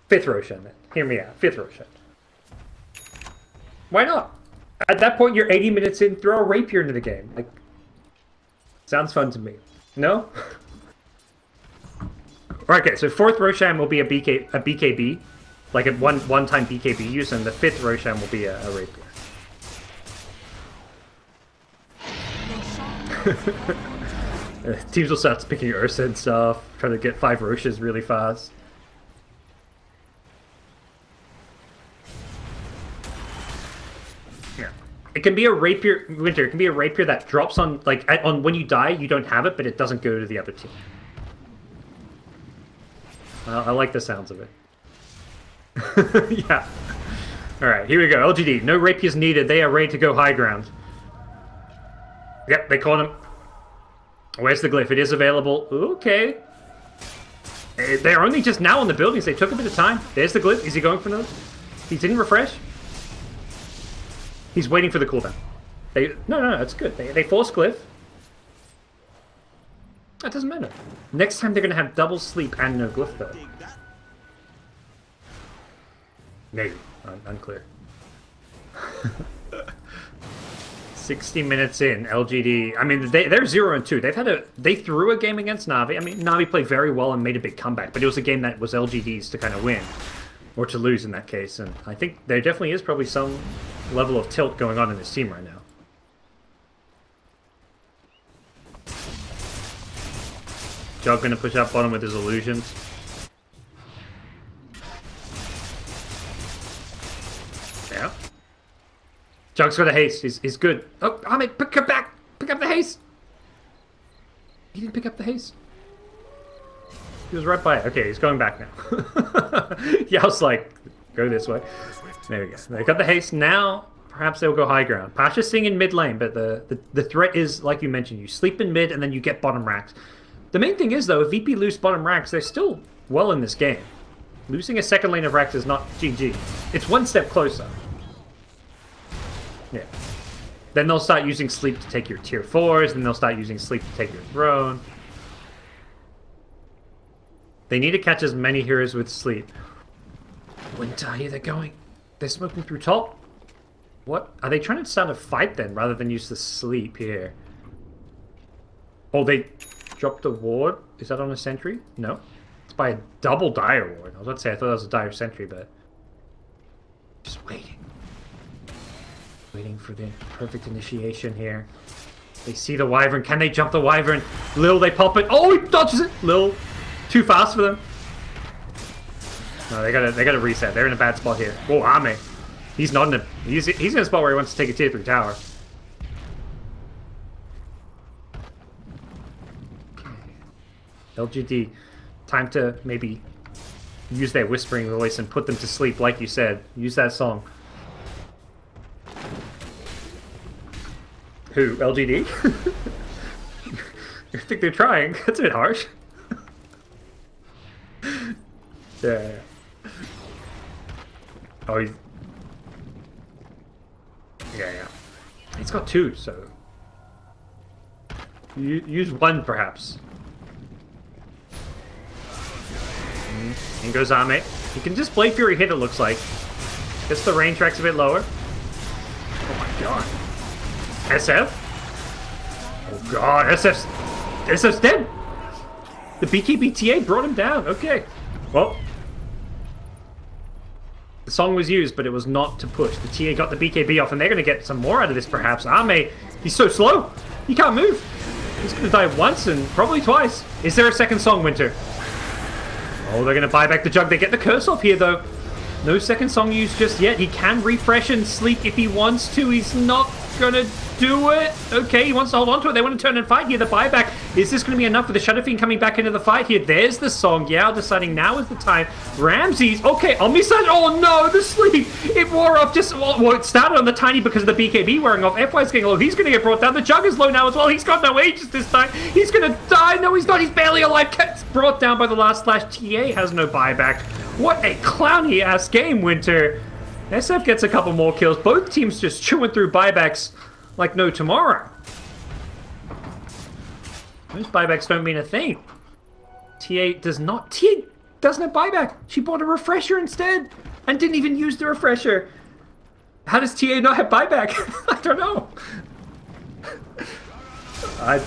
Fifth Roshan, then. Hear me out. Fifth Roshan. Why not? At that point, you're 80 minutes in, throw a Rapier into the game. Like, sounds fun to me. No? Okay, so fourth Roshan will be a BKB, like a one-time BKB use, and the fifth Roshan will be a Rapier. Teams will start picking Ursa and stuff, trying to get 5 Roshes really fast. Yeah. It can be a Rapier, Winter, it can be a Rapier that drops on, like, on when you die, you don't have it, but it doesn't go to the other team. I like the sounds of it. Yeah. Alright, here we go. LGD, no Rapiers needed, they are ready to go high ground. Yep, they caught him. Where's the glyph? It is available. Okay. They're only just now on the buildings. They took a bit of time. There's the glyph. Is he going for another? He didn't refresh. He's waiting for the cooldown. No, it's good. They force glyph. That doesn't matter. Next time they're going to have double sleep and no glyph though. Maybe. Unclear. 60 minutes in, LGD. I mean, they're 0-2. They threw a game against Na'Vi. I mean, Na'Vi played very well and made a big comeback, but it was a game that was LGD's to kind of win. Or to lose in that case. And I think there definitely is probably some level of tilt going on in this team right now. Jug gonna push up bottom with his illusions. Yeah. Jug's got a haste. He's good. Oh, Ahmed, pick her back! Pick up the haste! He didn't pick up the haste. He was right by it. Okay, he's going back now. Yeah, I was like, go this way. There we go. They got the haste. Now, perhaps they'll go high ground. Pasha's staying in mid lane, but the threat is, like you mentioned, you sleep in mid and then you get bottom racks. The main thing is, though, if VP lose bottom racks, they're still well in this game. Losing a second lane of racks is not GG. It's one step closer. Yeah. Then they'll start using sleep to take your tier 4s, then they'll start using sleep to take your throne. They need to catch as many heroes with sleep. Winter, here they're going. They're smoking through top. What? Are they trying to start a fight then, rather than use the sleep here? Oh, they dropped a ward? Is that on a sentry? No. It's by a double dire ward. I was about to say, I thought that was a dire sentry, but... just waiting. Waiting for the perfect initiation here. They see the wyvern. Can they jump the wyvern? Lil, they pop it. Oh, he dodges it! Lil... too fast for them. No, they gotta reset. They're in a bad spot here. Oh, Ame. He's not in a he's in a spot where he wants to take a tier 3 tower. Okay. LGD, time to maybe use their whispering voice and put them to sleep, like you said. Use that song. Who? LGD? I think they're trying. That's a bit harsh. Yeah. Oh, he's... yeah. He's got 2, so... use 1, perhaps. In goes Ame. He can just Blade Fury hit, it looks like. Gets the range tracks a bit lower. Oh my god. SF? Oh god, SF's dead! The BKBTA brought him down, okay. Well, the song was used, but it was not to push. The TA got the BKB off, and they're going to get some more out of this, perhaps. Ame, he's so slow. He can't move. He's going to die once and probably twice. Is there a second song, Winter? Oh, they're going to buy back the Jug. They get the curse off here, though. No second song used just yet. He can refresh and sleep if he wants to. He's not going to do it. Okay, he wants to hold on to it. They want to turn and fight here. The buyback. Is this going to be enough for the Shadow Fiend coming back into the fight here? There's the song. Yao deciding now is the time. Ramses. Okay, Omniside. Oh no, the sleep. It wore off just... well, it started on the Tiny because of the BKB wearing off. FY's getting low. He's going to get brought down. The Jug is low now as well. He's got no ages this time. He's going to die. No, he's not. He's barely alive. Gets brought down by the last slash. TA has no buyback. What a clowny-ass game, Winter. SF gets a couple more kills. Both teams just chewing through buybacks like no tomorrow. Those buybacks don't mean a thing. TA doesn't have buyback. She bought a refresher instead and didn't even use the refresher. How does TA not have buyback? I don't know. I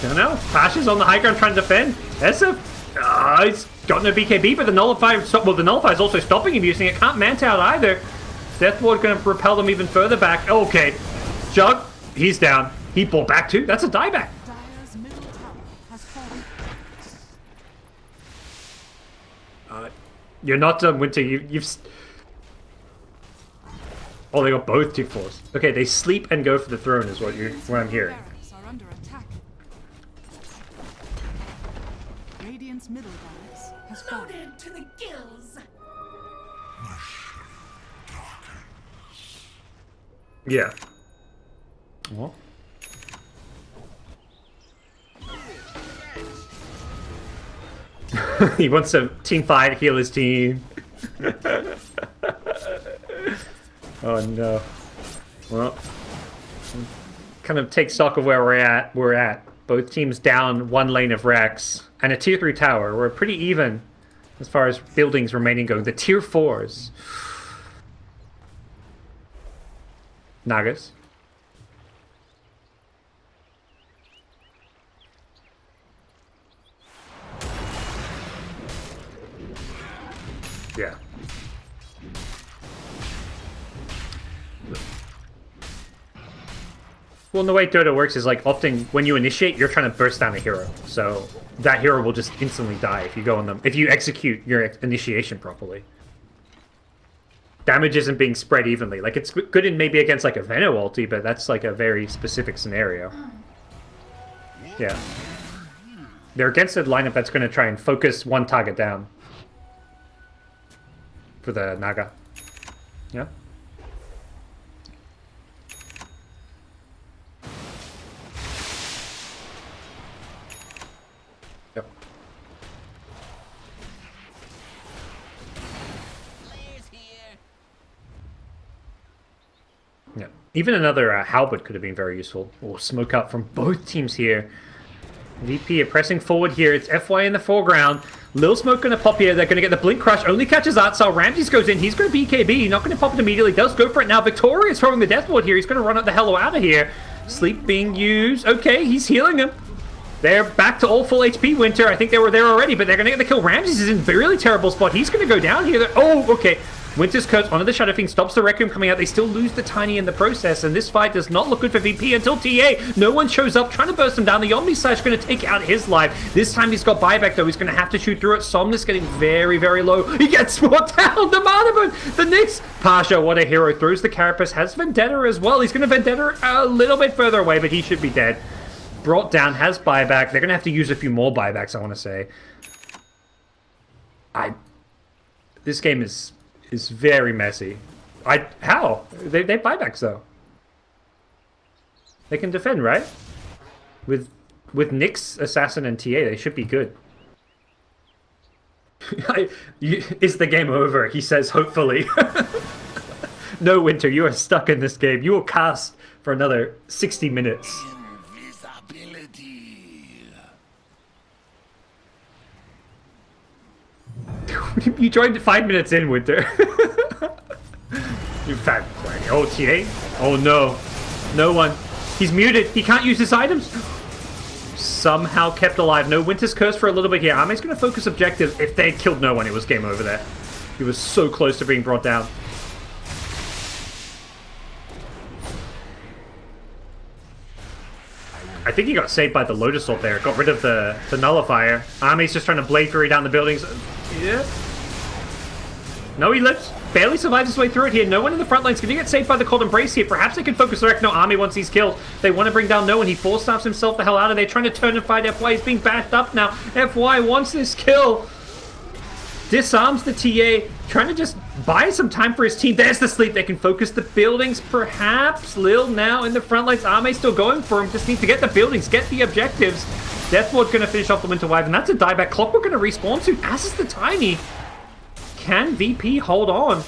don't know. Pasha's on the high ground trying to defend. SF, he's got no BKB, but the Nullify, well, the Nullify is also stopping him using it. Can't mant out either. Death Ward going to repel them even further back. Okay. Jug, he's down. He bought back too. That's a dieback. Dire's middle tower has fallen. You're not done, Winter. You've... oh, they got both tier 4s. Okay, they sleep and go for the throne is what I'm hearing. Barracks are under attack. Radiant's middle barracks has fallen. Loaded to the gills. Yeah. Well. He wants to team fight, heal his team. Oh no. Well, kind of take stock of where we're at. Both teams down one lane of Rex and a tier 3 tower. We're pretty even as far as buildings remaining go. The tier 4s. Nagas. Yeah. Well, and the way Dota works is like often when you initiate, you're trying to burst down a hero. So that hero will just instantly die if you go on them. If you execute your initiation properly. Damage isn't being spread evenly. Like it's good in maybe against like a Veno ulti, but that's like a very specific scenario. Yeah. They're against a lineup that's going to try and focus one target down. For the Naga. Yeah. Yep. Yeah. Even another halberd could have been very useful. Oh, smoke up from both teams here. VP are pressing forward here. It's FY in the foreground. Lil Smoke going to pop here. They're going to get the Blink Crush. Only catches Artsal. Ramses goes in. He's going to BKB. Not going to pop it immediately. Does go for it now. Victoria's throwing the death ward here. He's going to run it the hell out of here. Sleep being used. Okay, he's healing him. They're back to all full HP, Winter. I think they were there already, but they're going to get the kill. Ramses is in a really terrible spot. He's going to go down here. Oh, okay. Winter's Curse onto the Shadow Fiend stops the Requiem coming out. They still lose the Tiny in the process, and this fight does not look good for VP until TA. No one shows up, trying to burst him down. The Omni Slash is going to take out his life. This time he's got buyback, though. He's going to have to shoot through it. Somnus getting very, very low. He gets brought down. The Manabun, the Nyx. Pasha, what a hero. Throws the Carapace. Has Vendetta as well. He's going to Vendetta a little bit further away, but he should be dead. Brought down, has buyback. They're going to have to use a few more buybacks, I want to say. This game is very messy. How? They buybacks though. They can defend, right? With Nyx, Assassin, and TA, they should be good. Is the game over? He says, hopefully. No, Winter, you are stuck in this game. You will cast for another 60 minutes. You joined 5 minutes in, Winter. You fat play. Oh, TA? Oh, no. No one. He's muted. He can't use his items. Somehow kept alive. No Winter's Curse for a little bit here. Ame's going to focus objectives. If they had killed no one, it was game over there. He was so close to being brought down. I think he got saved by the Lotus Ult there. Got rid of the Nullifier. Ame's just trying to blade through down the buildings. Yeah. No, he lives. Barely survives his way through it here. No one in the front line's going to get saved by the Cold Embrace here. Perhaps they can focus direct. No, Ame once he's killed. They want to bring down no one. He force-staffs himself the hell out of there. Trying to turn and fight FY. He's being bashed up now. FY wants this kill. Disarms the TA. Trying to just buy some time for his team. There's the sleep. They can focus the buildings. Perhaps Lil now in the front lines. Ame still going for him. Just need to get the buildings. Get the objectives. Deathward's going to finish off the Winter Wyvern. And that's a dieback. Clockwork going to respawn soon. As is the Tiny. Can VP hold on?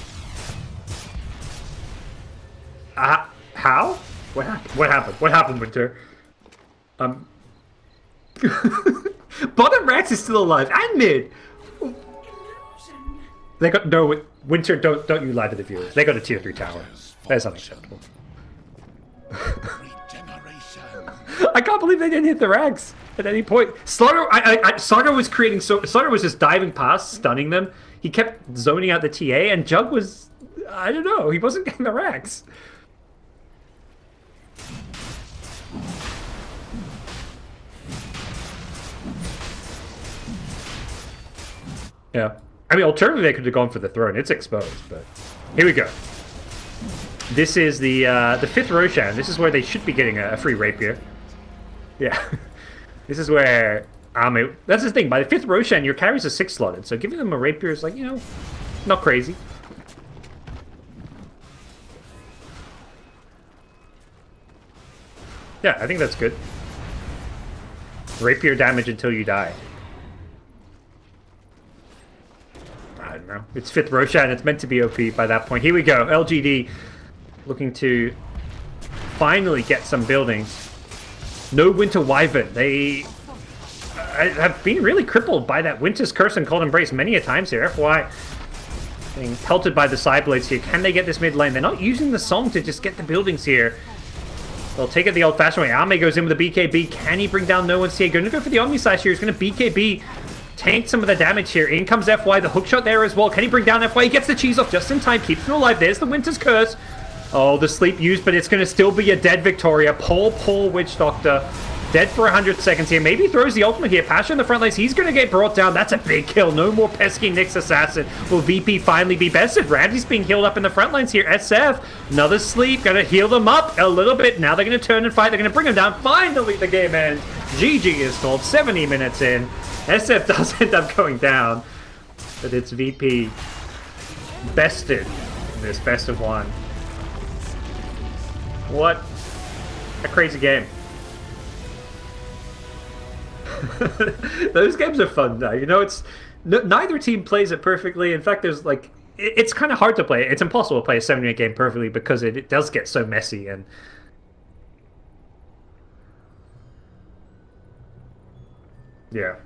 How? What happened? What happened? What happened, Winter? Bottom Rex is still alive. And mid. They got no Winter. Don't you lie to the viewers. They got a tier 3 tower. That's unacceptable. I can't believe they didn't hit the Rags at any point. Slaughter. Slaughter was creating Slaughter was just diving past, stunning them. He kept zoning out the TA, and Jug was, I don't know, he wasn't getting the Rags. Yeah. I mean, alternatively, they could have gone for the throne. It's exposed, but here we go. This is the 5th Roshan. This is where they should be getting a free rapier. Yeah. This is where Ame... That's the thing. By the 5th Roshan, your carries are 6 slotted. So giving them a rapier is like, you know, not crazy. Yeah, I think that's good. Rapier damage until you die. I don't know. It's 5th Roshan. It's meant to be OP by that point. Here we go. LGD looking to finally get some buildings. no Winter Wyvern. They have been really crippled by that Winter's Curse and Cold Embrace many a times here. FY being pelted by the side blades here. Can they get this mid lane? They're not using the song to just get the buildings here. They'll take it the old-fashioned way. Ame goes in with a BKB. Can he bring down no one's here? Going to go for the Omni Slash here. He's going to BKB. Tank some of the damage here. In comes FY. The hookshot there as well. Can he bring down FY? He gets the cheese off just in time. Keeps him alive. There's the Winter's Curse. Oh, the sleep used, but it's going to still be a dead Victoria. Poor Witch Doctor. Dead for 100 seconds here. Maybe throws the ultimate here. Pasha in the front lanes. He's going to get brought down. That's a big kill. No more pesky Nyx Assassin. Will VP finally be bested? Randy's being healed up in the front lanes here. SF, another sleep. Going to heal them up a little bit. Now they're going to turn and fight. They're going to bring him down. Finally, the game ends. GG is called. 70 minutes in. SF does end up going down. But it's VP bested in this best of one. What a crazy game. Those games are fun though. You know, it's neither team plays it perfectly. In fact, there's like it's kind of hard to play. It's impossible to play a 7-minute game perfectly because it does get so messy. And yeah,